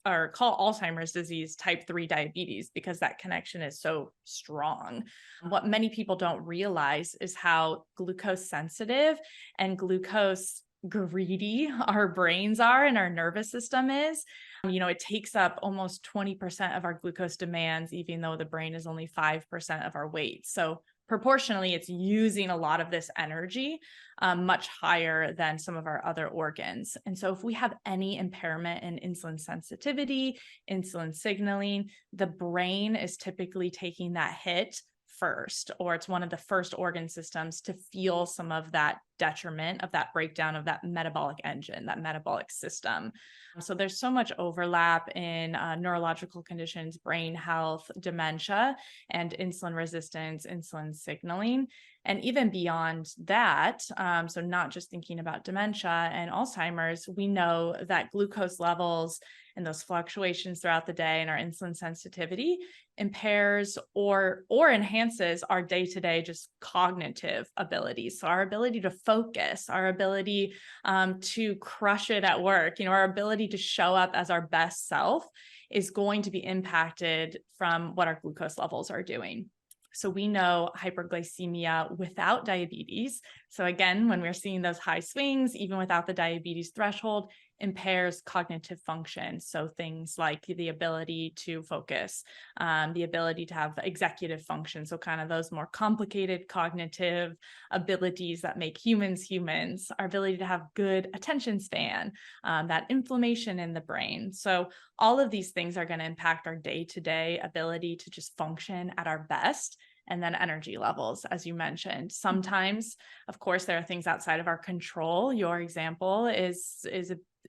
or call Alzheimer's disease type 3 diabetes, because that connection is so strong. What many people don't realize is how glucose sensitive and glucose greedy our brains are and our nervous system is. It takes up almost 20% of our glucose demands, even though the brain is only 5% of our weight. So proportionally, it's using a lot of this energy, much higher than some of our other organs. And so if we have any impairment in insulin sensitivity, insulin signaling, the brain is typically taking that hit first, or it's one of the first organ systems to feel some of that detriment of that breakdown of that metabolic engine, that metabolic system. So there's so much overlap in neurological conditions, brain health, dementia, and insulin resistance, insulin signaling. And even beyond that, so not just thinking about dementia and Alzheimer's, we know that glucose levels and those fluctuations throughout the day and our insulin sensitivity impairs or enhances our day-to-day just cognitive abilities. So our ability to focus, our ability to crush it at work, our ability to show up as our best self is going to be impacted from what our glucose levels are doing. So we know hyperglycemia without diabetes. So again, when we're seeing those high swings, even without the diabetes threshold, impairs cognitive function. So things like the ability to focus, the ability to have executive function. So kind of those more complicated cognitive abilities that make humans humans, our ability to have good attention span, that inflammation in the brain. So all of these things are going to impact our day-to-day ability to just function at our best. And then energy levels, as you mentioned. Sometimes, of course, there are things outside of our control. Your example is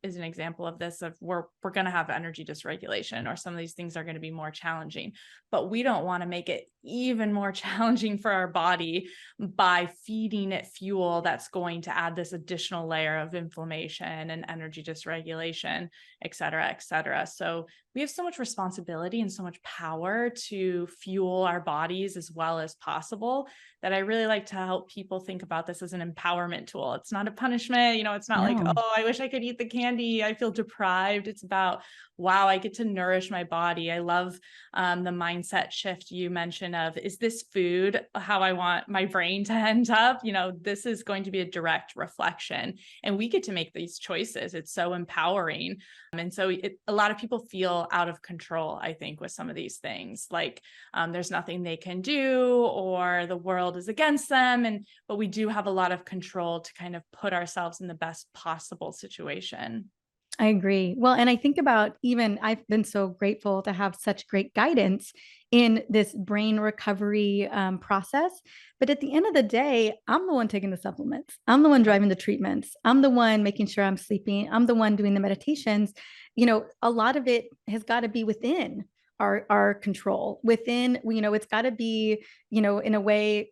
an example of this, of we're going to have energy dysregulation, or some of these things are going to be more challenging, but we don't want to make it even more challenging for our body by feeding it fuel that's going to add this additional layer of inflammation and energy dysregulation, et cetera, et cetera. So we have so much responsibility and so much power to fuel our bodies as well as possible, that I really like to help people think about this as an empowerment tool. It's not a punishment. It's not like, No. oh, I wish I could eat the candy, I feel deprived. It's about, wow, I get to nourish my body. I love the mindset shift you mentioned of, is this food how I want my brain to end up? This is going to be a direct reflection, and we get to make these choices. It's so empowering. And so a lot of people feel out of control, I think, with some of these things, like there's nothing they can do, or the world is against them. But we do have a lot of control to kind of put ourselves in the best possible situation. I agree. Well, and I think about, even I've been so grateful to have such great guidance in this brain recovery process. But at the end of the day, I'm the one taking the supplements. I'm the one driving the treatments. I'm the one making sure I'm sleeping. I'm the one doing the meditations. A lot of it has got to be within our control, within, it's got to be, in a way,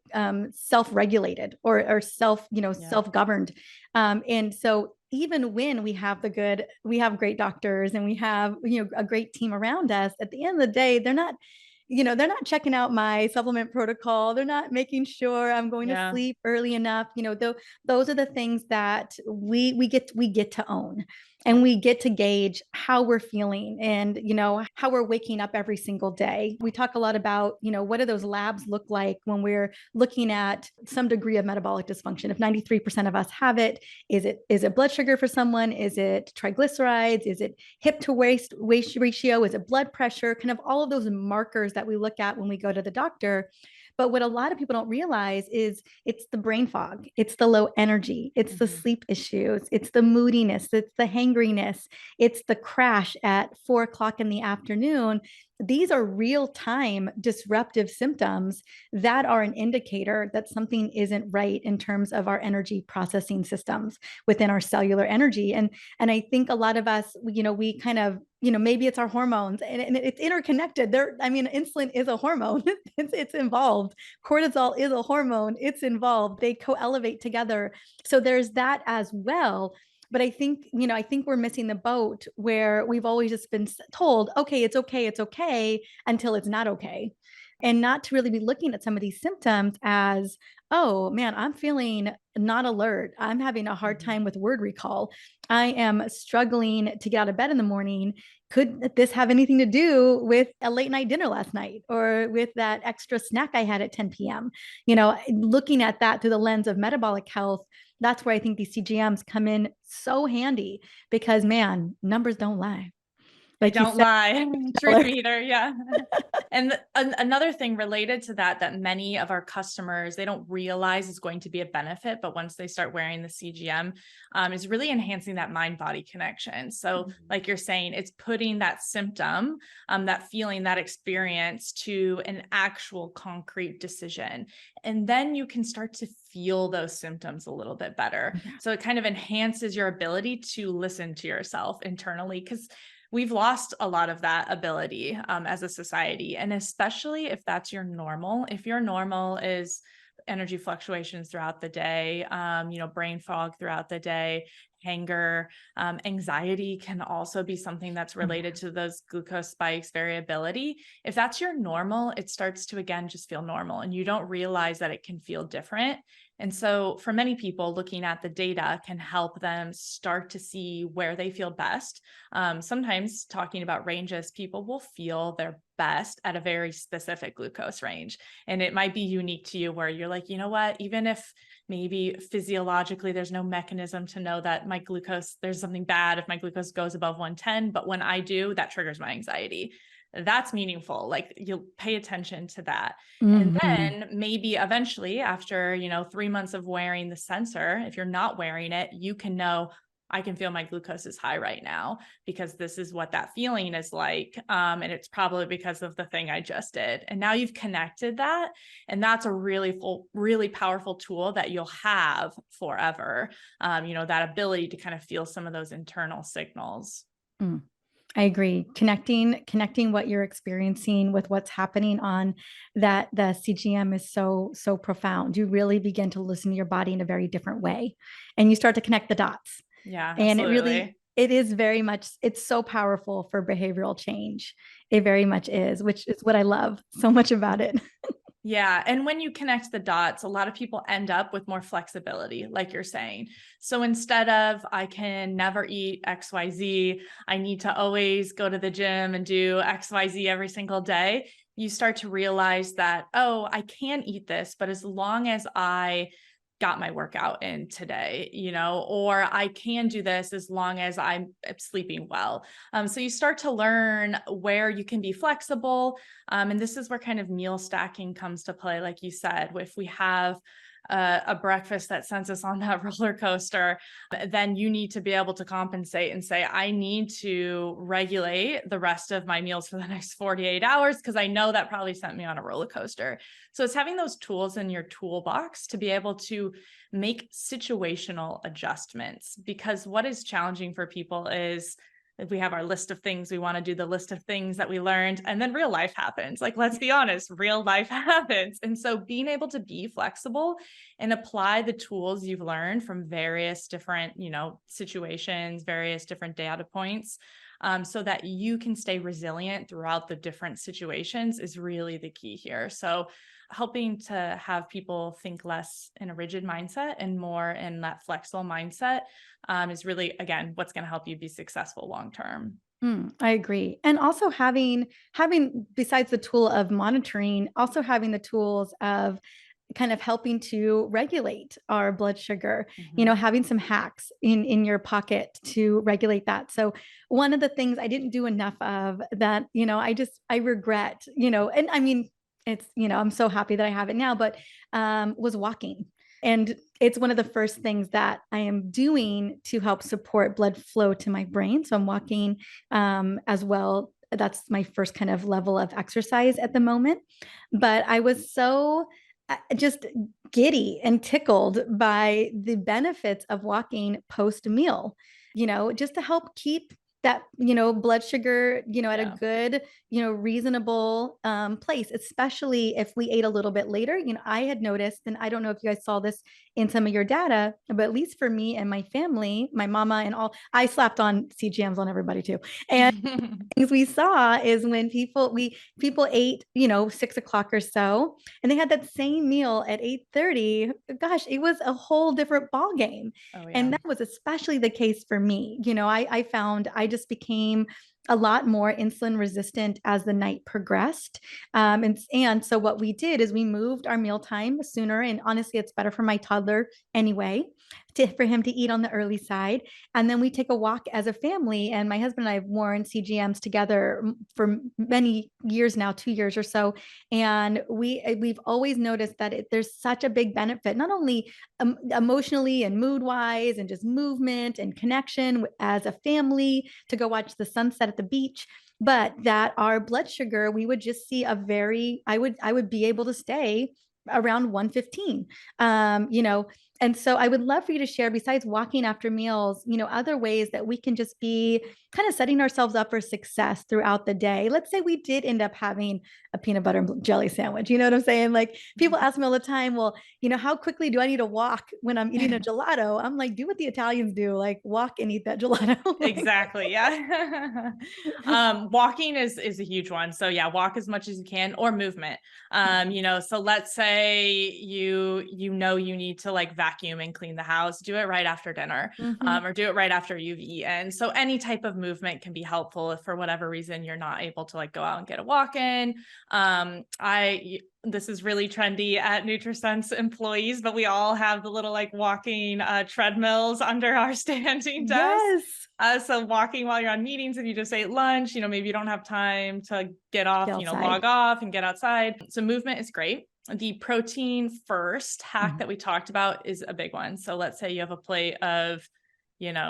self-regulated, or self-governed. And so even when we have great doctors, and we have, a great team around us, at the end of the day, they're not checking out my supplement protocol. They're not making sure I'm going to Yeah. sleep early enough. Those are the things that we get to own. and we get to gauge how we're feeling and, how we're waking up every single day. We talk a lot about, what do those labs look like when we're looking at some degree of metabolic dysfunction? If 93% of us have it, is it blood sugar for someone? Is it triglycerides? Is it hip to waist ratio? Is it blood pressure? Kind of all of those markers that we look at when we go to the doctor. But what a lot of people don't realize is it's the brain fog, it's the low energy, it's the sleep issues, it's the moodiness, it's the hangriness, it's the crash at 4 o'clock in the afternoon. These are real time disruptive symptoms that are an indicator that something isn't right in terms of our energy processing systems within our cellular energy. And I think a lot of us, we kind of, maybe it's our hormones, and it's interconnected. Insulin is a hormone. It's involved. Cortisol is a hormone. It's involved. They co-elevate together. So there's that as well. But I think, we're missing the boat where we've always just been told, okay, it's okay until it's not okay. And not to really be looking at some of these symptoms as, oh man, I'm feeling not alert. I'm having a hard time with word recall. I am struggling to get out of bed in the morning. Could this have anything to do with a late night dinner last night or with that extra snack I had at 10 p.m.? Looking at that through the lens of metabolic health, that's where I think these CGMs come in so handy because, man, numbers don't lie. They don't lie. Truth be either. Yeah. And another thing related to that many of our customers, they don't realize is going to be a benefit, but once they start wearing the CGM, is really enhancing that mind-body connection. So like you're saying, it's putting that symptom, that feeling, that experience to an actual concrete decision. And then you can start to feel those symptoms a little bit better. So it kind of enhances your ability to listen to yourself internally, because we've lost a lot of that ability as a society. And especially if that's your normal, if your normal is energy fluctuations throughout the day, brain fog throughout the day, anger, anxiety can also be something that's related to those glucose spikes, variability. If that's your normal, it starts to, again, just feel normal and you don't realize that it can feel different. And so for many people, looking at the data can help them start to see where they feel best. Sometimes talking about ranges, people will feel their best at a very specific glucose range. And it might be unique to you where you're like, you know what, even if maybe physiologically there's no mechanism to know that my glucose, there's something bad if my glucose goes above 110, but when I do, that triggers my anxiety. That's meaningful. Like you'll pay attention to that. And then maybe eventually after, 3 months of wearing the sensor, if you're not wearing it, you can know, I can feel my glucose is high right now because this is what that feeling is like. And it's probably because of the thing I just did. And now you've connected that. And that's a really powerful tool that you'll have forever. That ability to kind of feel some of those internal signals. I agree. Connecting what you're experiencing with what's happening on the CGM is so profound. You really begin to listen to your body in a very different way, and you start to connect the dots. Yeah, and absolutely. it is very much, it's so powerful for behavioral change. It very much is, which is what I love so much about it. Yeah. And when you connect the dots, a lot of people end up with more flexibility, like you're saying. So instead of, I can never eat XYZ, I need to always go to the gym and do XYZ every single day, you start to realize that, oh, I can eat this, but as long as I got my workout in today, or I can do this as long as I'm sleeping well. So you start to learn where you can be flexible. And this is where kind of meal stacking comes to play. Like you said, if we have a breakfast that sends us on that roller coaster, then you need to be able to compensate and say, I need to regulate the rest of my meals for the next 48 hours because I know that probably sent me on a roller coaster. So it's having those tools in your toolbox to be able to make situational adjustments, because what is challenging for people is if we have our list of things, we want to do the list of things that we learned, and then real life happens. Like, let's be honest, real life happens. And so being able to be flexible and apply the tools you've learned from various different, situations, various different data points, so that you can stay resilient throughout the different situations is really the key here. So helping to have people think less in a rigid mindset and more in that flexible mindset is really, again, what's going to help you be successful long term. I agree. And also having besides the tool of monitoring, also having the tools of kind of helping to regulate our blood sugar, having some hacks in your pocket to regulate that. So one of the things I didn't do enough of that, I regret, and I mean, it's, I'm so happy that I have it now, but was walking. And it's one of the first things that I am doing to help support blood flow to my brain. So I'm walking as well. That's my first kind of level of exercise at the moment. But I was so just giddy and tickled by the benefits of walking post meal, just to help keep that, blood sugar, at a good, reasonable place, especially if we ate a little bit later. I had noticed, and I don't know if you guys saw this in some of your data, but at least for me and my family, my mama and all, I slapped on CGMs on everybody too. And things we saw is when people ate, 6 o'clock or so, and they had that same meal at 8:30. Gosh, it was a whole different ball game. Oh, yeah. And that was especially the case for me. I found I just became a lot more insulin resistant as the night progressed. And so what we did is we moved our mealtime sooner. And honestly, it's better for my toddler anyway, for him to eat on the early side. And then we take a walk as a family. And my husband and I have worn CGMs together for many years now, 2 years or so. And we've always noticed that there's such a big benefit, not only emotionally and mood wise, and just movement and connection as a family to go watch the sunset at the beach, but that our blood sugar, we would just see I would be able to stay around 115. And so I would love for you to share, besides walking after meals, other ways that we can just be kind of setting ourselves up for success throughout the day. Let's say we did end up having a peanut butter and jelly sandwich. You know what I'm saying? Like, people ask me all the time, well, how quickly do I need to walk when I'm eating a gelato? I'm like, do what the Italians do, like walk and eat that gelato. Exactly. Yeah. Walking is a huge one. So yeah, walk as much as you can, or movement. So let's say you need to like vacuum and clean the house, do it right after dinner, or do it right after you've eaten. So any type of movement can be helpful if for whatever reason you're not able to like go out and get a walk in. This is really trendy at Nutrisense employees, but we all have the little like walking treadmills under our standing desk. Yes. So walking while you're on meetings, if you just ate lunch, maybe you don't have time to get off, log off and get outside. So movement is great. The protein first hack that we talked about is a big one. So let's say you have a plate of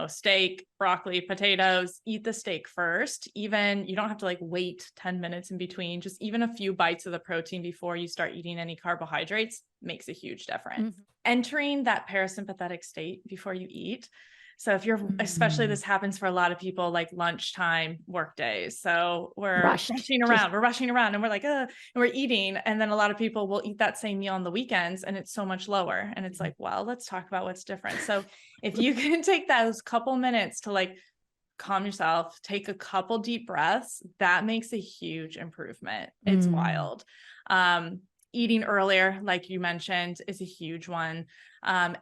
steak, broccoli, potatoes, eat the steak first. Even you don't have to like wait 10 minutes in between, just even a few bites of the protein before you start eating any carbohydrates makes a huge difference. Entering that parasympathetic state before you eat. So if you're, especially this happens for a lot of people, like lunchtime work days. So we're rushing around and we're like, and we're eating. And then a lot of people will eat that same meal on the weekends and it's so much lower. And it's like, well, let's talk about what's different. So if you can take those couple minutes to like calm yourself, take a couple deep breaths, that makes a huge improvement. It's wild. Eating earlier, like you mentioned, is a huge one.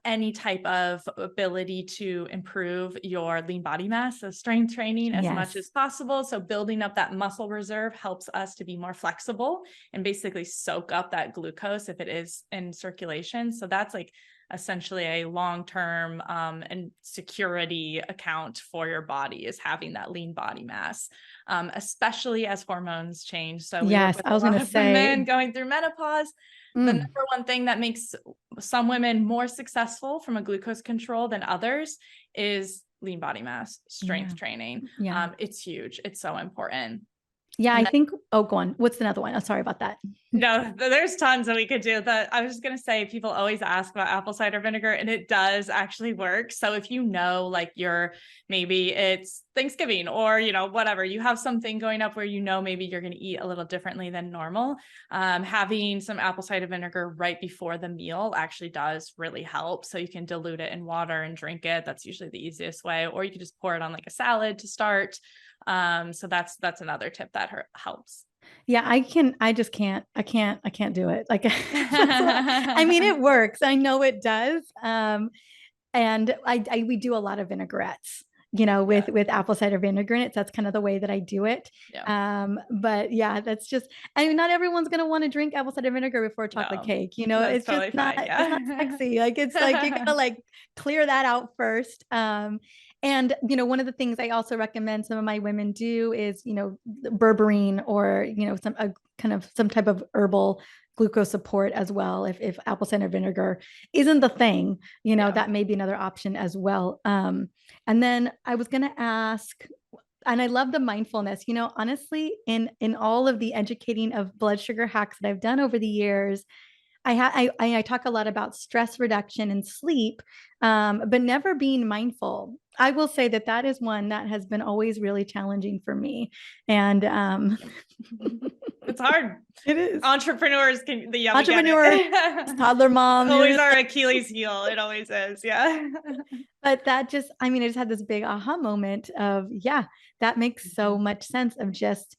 Any type of ability to improve your lean body mass, so strength training as much as possible. So building up that muscle reserve helps us to be more flexible and basically soak up that glucose if it is in circulation. So that's like essentially a long-term and security account for your body, is having that lean body mass, especially as hormones change. So yes, I was going to say, women going through menopause, the number one thing that makes some women more successful from a glucose control than others is lean body mass, strength training. It's huge. It's so important. Yeah, I think, go on. What's another one? Oh, sorry about that. No, there's tons that we could do. I was just going to say, people always ask about apple cider vinegar, and it does actually work. So if like maybe it's Thanksgiving or, whatever, you have something going up where, maybe you're going to eat a little differently than normal. Having some apple cider vinegar right before the meal actually does really help. So you can dilute it in water and drink it. That's usually the easiest way, or you can just pour it on like a salad to start. So that's another tip that helps. Yeah, I can't do it. Like, I mean, it works. I know it does. And we do a lot of vinaigrettes, Yeah. with apple cider vinegar in it. That's kind of the way that I do it. Yeah. But yeah, that's just, I mean, not everyone's going to want to drink apple cider vinegar before chocolate No, cake. that's It's just totally not, fine. it's not Yeah. sexy. Like, it's like, you gotta like clear that out first. And one of the things I also recommend some of my women do is, berberine, or, some kind of some type of herbal glucose support as well. If apple cider vinegar isn't the thing, Yeah. that may be another option as well. And then I was going to ask, and I love the mindfulness, honestly, in all of the educating of blood sugar hacks that I've done over the years, I talk a lot about stress reduction and sleep, but never being mindful. I will say that that is one that has been always really challenging for me. And It's hard. it is. Entrepreneurs we get Entrepreneur, it. toddler mom, Always our Achilles heel. It always is. Yeah. but that just, I mean, I just had this big aha moment of, yeah, that makes so much sense, of just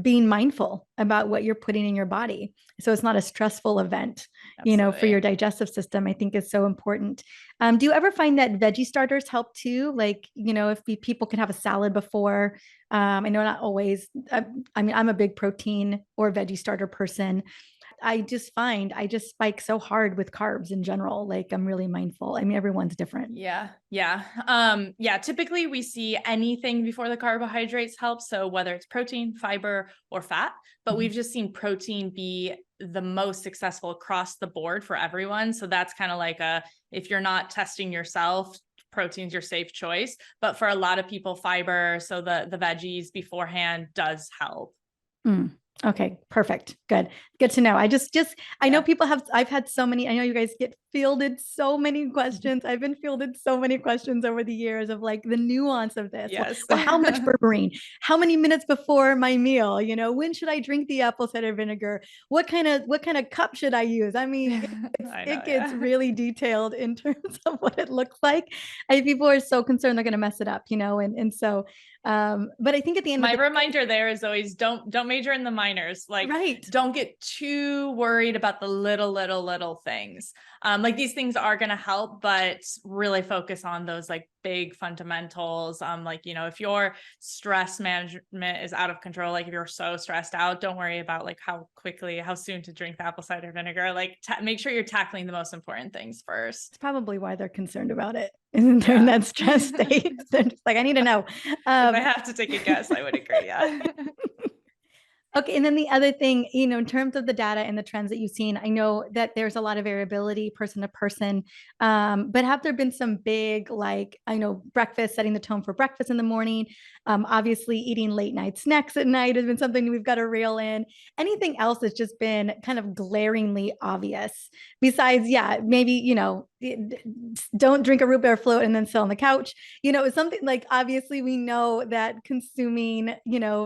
being mindful about what you're putting in your body. So it's not a stressful event, for your Absolutely. digestive system. I think is so important. Do you ever find that veggie starters help too? Like, if people can have a salad before, I know not always, I mean, I'm a big protein or veggie starter person. I just find I just spike so hard with carbs in general. Like, I'm really mindful. I mean, everyone's different. Yeah. Yeah. Yeah. Typically we see anything before the carbohydrates help. So whether it's protein, fiber, or fat, but we've just seen protein be the most successful across the board for everyone. So that's kind of like if you're not testing yourself, protein's your safe choice. But for a lot of people, fiber, so the veggies beforehand does help. Mm. Okay, perfect. Good to know. I know I've had so many, I know you guys get fielded so many questions. I've been fielded so many questions over the years of like the nuance of this. Yes. Well, how much berberine? How many minutes before my meal? When should I drink the apple cider vinegar? What kind of cup should I use? I mean, I know. it gets Yeah. really detailed in terms of what it looks like. People are so concerned they're going to mess it up, and so but I think at the end of My the reminder there is always don't major in the minors. Like, right. don't get too worried about the little things. Like, these things are going to help, but really focus on those like big fundamentals. Like, if your stress management is out of control, like if you're so stressed out, don't worry about like how soon to drink the apple cider vinegar. Like, make sure you're tackling the most important things first. It's probably why they're concerned about it. Isn't they're in Yeah. that stress state. They're just like, I need to know. If I have to take a guess, I would agree. Yeah. Okay. And then the other thing, in terms of the data and the trends that you've seen, I know that there's a lot of variability person to person. But have there been some big, like, I know breakfast, setting the tone for breakfast in the morning? Obviously, eating late night snacks at night has been something we've got to reel in. Anything else that's just been kind of glaringly obvious besides, yeah, maybe, don't drink a root beer float and then sit on the couch. It's something like, obviously we know that consuming,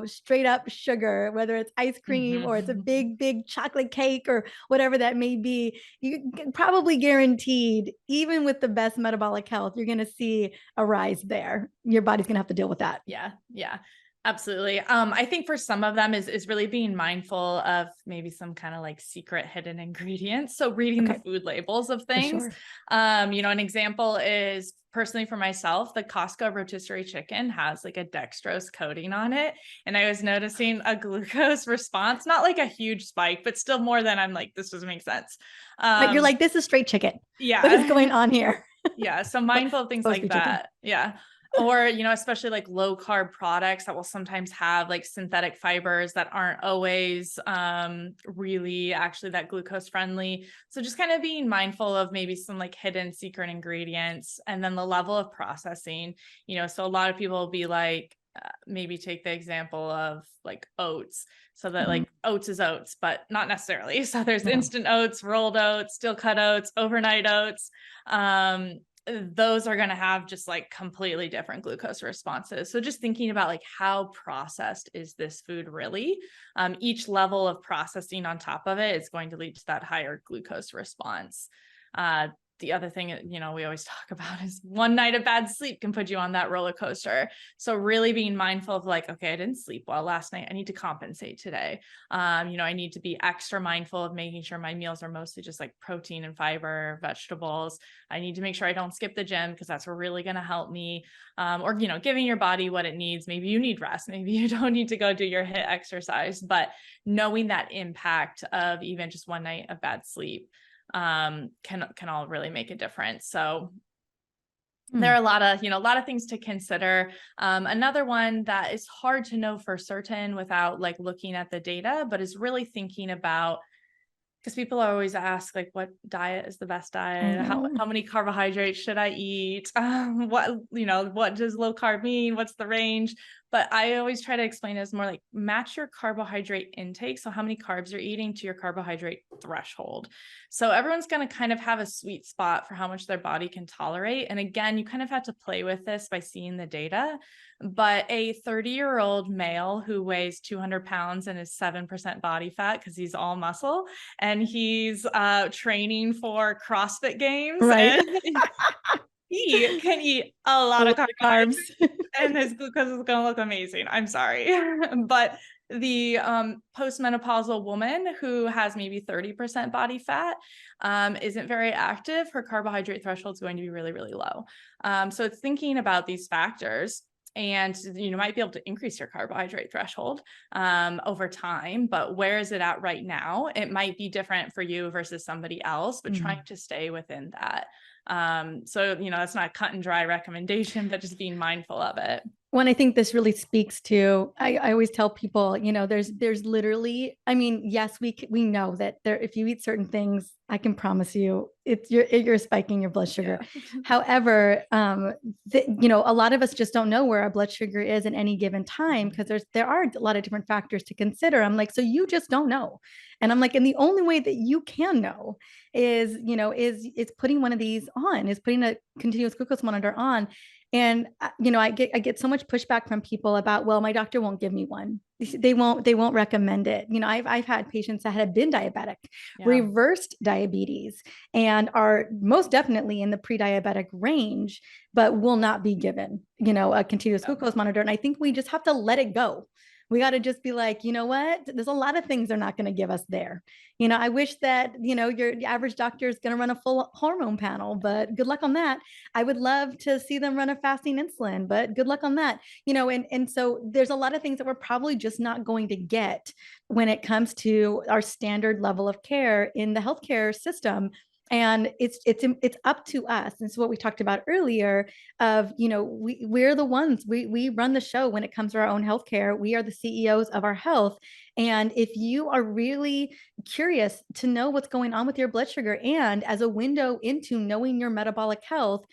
straight up sugar, whether it's ice cream or it's a big chocolate cake or whatever that may be, you probably guaranteed, even with the best metabolic health, you're going to see a rise there. Your body's going to have to deal with that. Yeah. Yeah. Absolutely. I think for some of them is really being mindful of maybe some kind of like secret hidden ingredients. So reading the food labels of things. Sure. An example is, personally for myself, the Costco rotisserie chicken has like a dextrose coating on it. And I was noticing a glucose response, not like a huge spike, but still more than I'm like, this doesn't make sense. But you're like, this is straight chicken. Yeah. What is going on here? Yeah. So mindful of things like that. Yeah. Or, especially like low carb products that will sometimes have like synthetic fibers that aren't always really actually that glucose friendly. So just kind of being mindful of maybe some like hidden secret ingredients, and then the level of processing, so a lot of people will be like, maybe take the example of like oats. So that like oats is oats, but not necessarily. So there's instant oats, rolled oats, steel cut oats, overnight oats. Those are going to have just like completely different glucose responses. So just thinking about like, how processed is this food really? Each level of processing on top of it is going to lead to that higher glucose response. the other thing, we always talk about is one night of bad sleep can put you on that roller coaster. So really being mindful of like, okay, I didn't sleep well last night. I need to compensate today. I need to be extra mindful of making sure my meals are mostly just like protein and fiber, vegetables. I need to make sure I don't skip the gym because that's really going to help me. Or, giving your body what it needs. Maybe you need rest. Maybe you don't need to go do your HIIT exercise, but knowing that impact of even just one night of bad sleep can all really make a difference. So there are a lot of things to consider. Another one that is hard to know for certain without like looking at the data, but is really thinking about, because people always ask like, what diet is the best diet? How many carbohydrates should I eat? What does low carb mean? What's the range? But I always try to explain it as more like match your carbohydrate intake. So how many carbs you're eating to your carbohydrate threshold. So everyone's going to kind of have a sweet spot for how much their body can tolerate. And again, you kind of have to play with this by seeing the data. But a 30-year-old male who weighs 200 pounds and is 7% body fat because he's all muscle and he's training for CrossFit games, Right. and he can eat a lot of carbs and his glucose is going to look amazing. I'm sorry. But the postmenopausal woman who has maybe 30% body fat isn't very active. Her carbohydrate threshold is going to be really, really low. So it's thinking about these factors. And you might be able to increase your carbohydrate threshold over time, but where is it at right now? It might be different for you versus somebody else, but trying to stay within that. So that's not a cut and dry recommendation, but just being mindful of it. When I think this really speaks to, I always tell people, there's literally, I mean, yes, we know that there, if you eat certain things, I can promise you you're spiking your blood sugar. Yeah. However, a lot of us just don't know where our blood sugar is at any given time because there are a lot of different factors to consider. I'm like, so you just don't know. And I'm like, and the only way that you can know is putting one of these on, is putting a continuous glucose monitor on. And I get so much pushback from people about, well, my doctor won't give me one. They won't recommend it. I've had patients that had been diabetic, reversed diabetes, and are most definitely in the pre-diabetic range, but will not be given, a continuous glucose monitor. And I think we just have to let it go. We got to just be like, you know what? There's a lot of things they're not going to give us there. I wish that, your average doctor is going to run a full hormone panel, but good luck on that. I would love to see them run a fasting insulin, but good luck on that. And so there's a lot of things that we're probably just not going to get when it comes to our standard level of care in the healthcare system. And it's up to us. And so what we talked about earlier of, we're the ones, we run the show when it comes to our own healthcare. We are the CEOs of our health. And if you are really curious to know what's going on with your blood sugar, and as a window into knowing your metabolic health,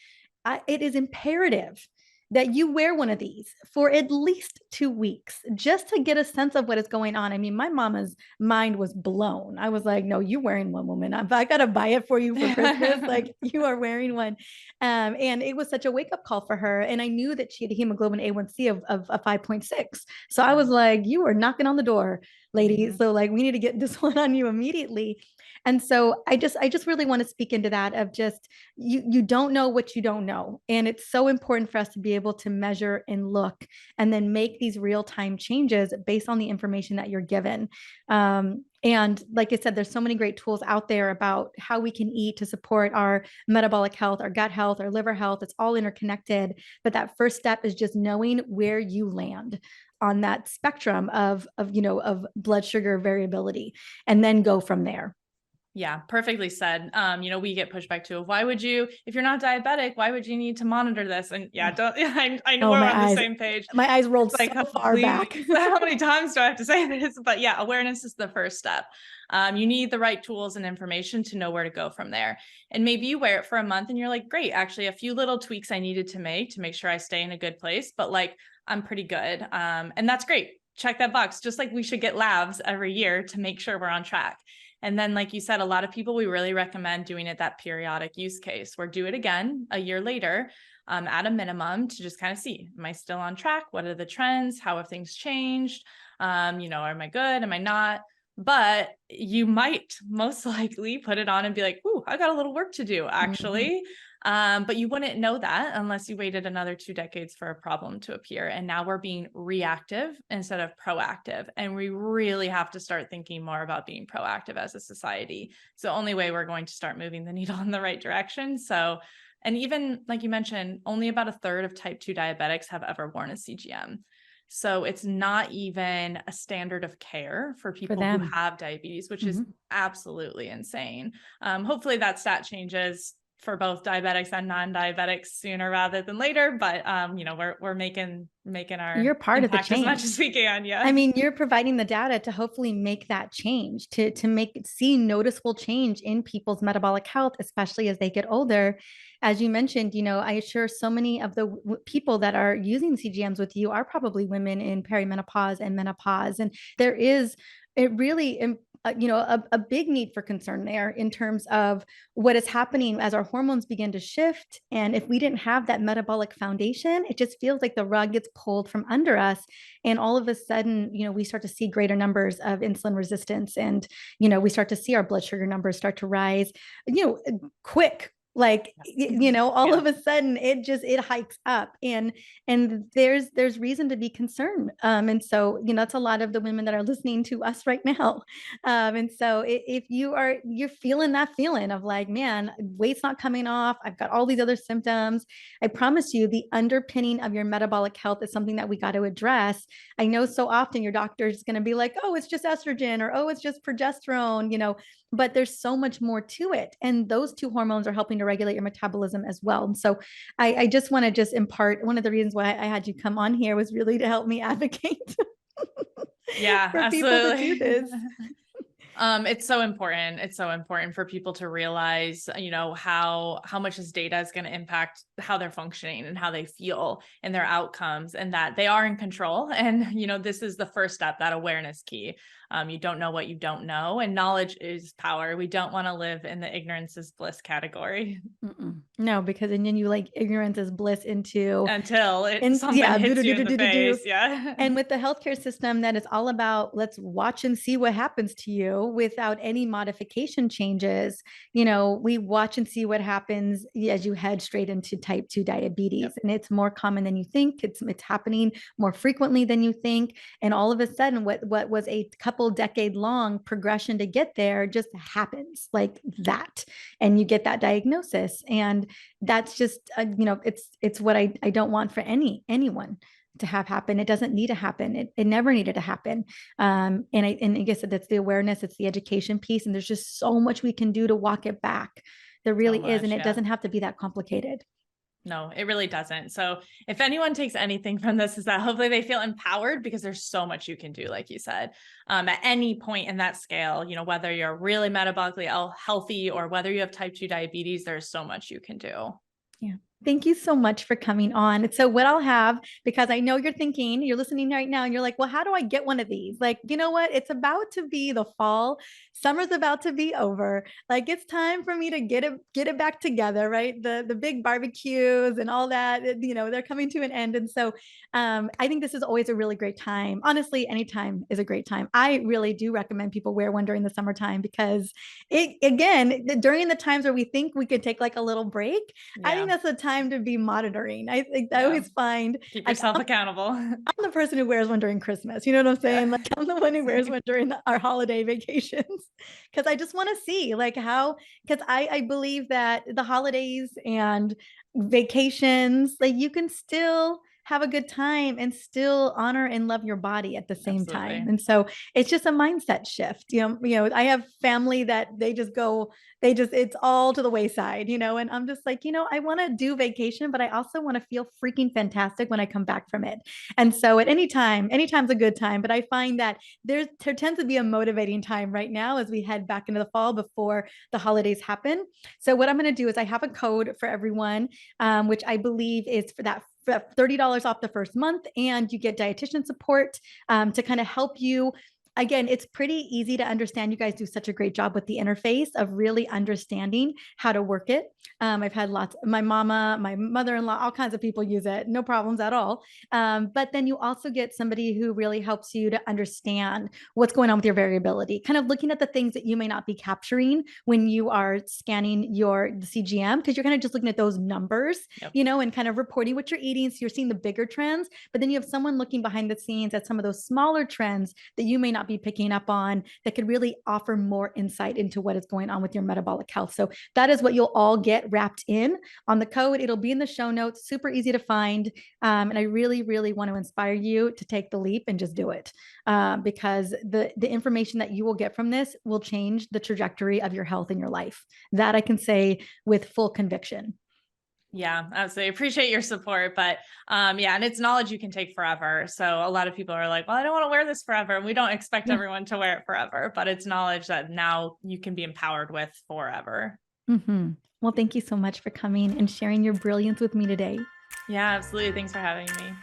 it is imperative that you wear one of these for at least 2 weeks just to get a sense of what is going on. I mean, my mama's mind was blown. I was like, no, you're wearing one, woman. I got to buy it for you for Christmas. Like, you are wearing one. And it was such a wake-up call for her. And I knew that she had a hemoglobin A1C of 5.6. So I was like, you are knocking on the door, lady. So like, we need to get this one on you immediately. And so I just really want to speak into that of just, you don't know what you don't know. And it's so important for us to be able to measure and look and then make these real-time changes based on the information that you're given. And like I said, there's so many great tools out there about how we can eat to support our metabolic health, our gut health, our liver health. It's all interconnected. But that first step is just knowing where you land on that spectrum of blood sugar variability, and then go from there. Yeah, perfectly said. We get pushback too. Why would you, if you're not diabetic, why would you need to monitor this? And I know we're on the same page. My eyes rolled so far back. How many times do I have to say this? But yeah, awareness is the first step. You need the right tools and information to know where to go from there. And maybe you wear it for a month and you're like, great, actually a few little tweaks I needed to make sure I stay in a good place, but like, I'm pretty good. And that's great. Check that box. Just like we should get labs every year to make sure we're on track. And then, like you said, a lot of people, we really recommend doing it that periodic use case, where do it again a year later at a minimum to just kind of see, am I still on track? What are the trends? How have things changed? Am I good? Am I not? But you might most likely put it on and be like, ooh, I got a little work to do actually. But you wouldn't know that unless you waited another 2 decades for a problem to appear. And now we're being reactive instead of proactive. And we really have to start thinking more about being proactive as a society. It's the only way we're going to start moving the needle in the right direction. So, and even like you mentioned, only about a third of type 2 diabetics have ever worn a CGM. So it's not even a standard of care for people who have diabetes, which is absolutely insane. Hopefully that stat changes for both diabetics and non-diabetics sooner rather than later. But you know, we're making our you're part of the change as much as we can. Yeah. I mean, you're providing the data to hopefully make that change, to see noticeable change in people's metabolic health, especially as they get older. As you mentioned, you know, I assure so many of the people that are using CGMs with you are probably women in perimenopause and menopause. And there is, it really, you know, a big need for concern there in terms of what is happening as our hormones begin to shift. And if we didn't have that metabolic foundation, it just feels like the rug gets pulled from under us. And all of a sudden, you know, we start to see greater numbers of insulin resistance. And, you know, we start to see our blood sugar numbers start to rise, you know, quick. Like, you know, all of a sudden it hikes up, and there's reason to be concerned. And so, you know, that's a lot of the women that are listening to us right now. And so if you're feeling that feeling of like, man, weight's not coming off, I've got all these other symptoms, I promise you the underpinning of your metabolic health is something that we got to address. I know so often your doctor is going to be like, oh, it's just estrogen, or oh, it's just progesterone, you know, but there's so much more to it. And those two hormones are helping to regulate your metabolism as well. And so I just want to just impart, one of the reasons why I had you come on here was really to help me advocate yeah, for absolutely. people to do this. It's so important. It's so important for people to realize, you know, how much this data is going to impact how they're functioning and how they feel and their outcomes, and that they are in control. And, you know, this is the first step, that awareness key. You don't know what you don't know, and knowledge is power. We don't want to live in the ignorance is bliss category. No, because and then you like ignorance is bliss until something hits you in the face. Yeah. And with the healthcare system, that is all about let's watch and see what happens to you without any modification changes. You know, we watch and see what happens as you head straight into type 2 diabetes. And it's more common than you think. It's happening more frequently than you think. And all of a sudden, what was a couple decade long progression to get there just happens like that. And you get that diagnosis. And that's just, you know, it's what I don't want for anyone to have happen. It doesn't need to happen. It never needed to happen. And I guess that's the awareness, it's the education piece. And there's just so much we can do to walk it back. There really is. And it doesn't have to be that complicated. No, it really doesn't. So if anyone takes anything from this, is that hopefully they feel empowered, because there's so much you can do, like you said, at any point in that scale, you know, whether you're really metabolically healthy or whether you have type 2 diabetes, there's so much you can do. Yeah. Thank you so much for coming on. So what I'll have, because I know you're thinking, you're listening right now and you're like, well, how do I get one of these? Like, you know what? It's about to be the fall. Summer's about to be over. Like it's time for me to get it back together, right? The big barbecues and all that, you know, they're coming to an end. And so I think this is always a really great time. Honestly, anytime is a great time. I really do recommend people wear one during the summertime, because during the times where we think we could take like a little break, I think that's the time to be monitoring. I think I always find keep yourself accountable. I'm the person who wears one during Christmas. You know what I'm saying? Like I'm the one who wears one during our holiday vacations, because I just want to see like how, because I believe that the holidays and vacations, like you can still have a good time and still honor and love your body at the same time. And so it's just a mindset shift. You know, I have family that it's all to the wayside, you know, and I'm just like, you know, I want to do vacation, but I also want to feel freaking fantastic when I come back from it. And so at anytime's a good time, but I find that there tends to be a motivating time right now as we head back into the fall before the holidays happen. So what I'm going to do is I have a code for everyone, which I believe is for that $30 off the first month, and you get dietitian support to kind of help you again, it's pretty easy to understand. You guys do such a great job with the interface of really understanding how to work it. I've had my mama, my mother-in-law, all kinds of people use it, no problems at all. But then you also get somebody who really helps you to understand what's going on with your variability, kind of looking at the things that you may not be capturing when you are scanning the CGM, because you're kind of just looking at those numbers, Yep. and kind of reporting what you're eating. So you're seeing the bigger trends, but then you have someone looking behind the scenes at some of those smaller trends that you may not be picking up on that could really offer more insight into what is going on with your metabolic health. So that is what you'll all get wrapped in on the code. It'll be in the show notes, super easy to find. And I really, really want to inspire you to take the leap and just do it, because the information that you will get from this will change the trajectory of your health in your life. That I can say with full conviction. Yeah, absolutely. Appreciate your support. But yeah, and it's knowledge you can take forever. So a lot of people are like, well, I don't want to wear this forever. And we don't expect everyone to wear it forever, but it's knowledge that now you can be empowered with forever. Mm-hmm. Well, thank you so much for coming and sharing your brilliance with me today. Yeah, absolutely. Thanks for having me.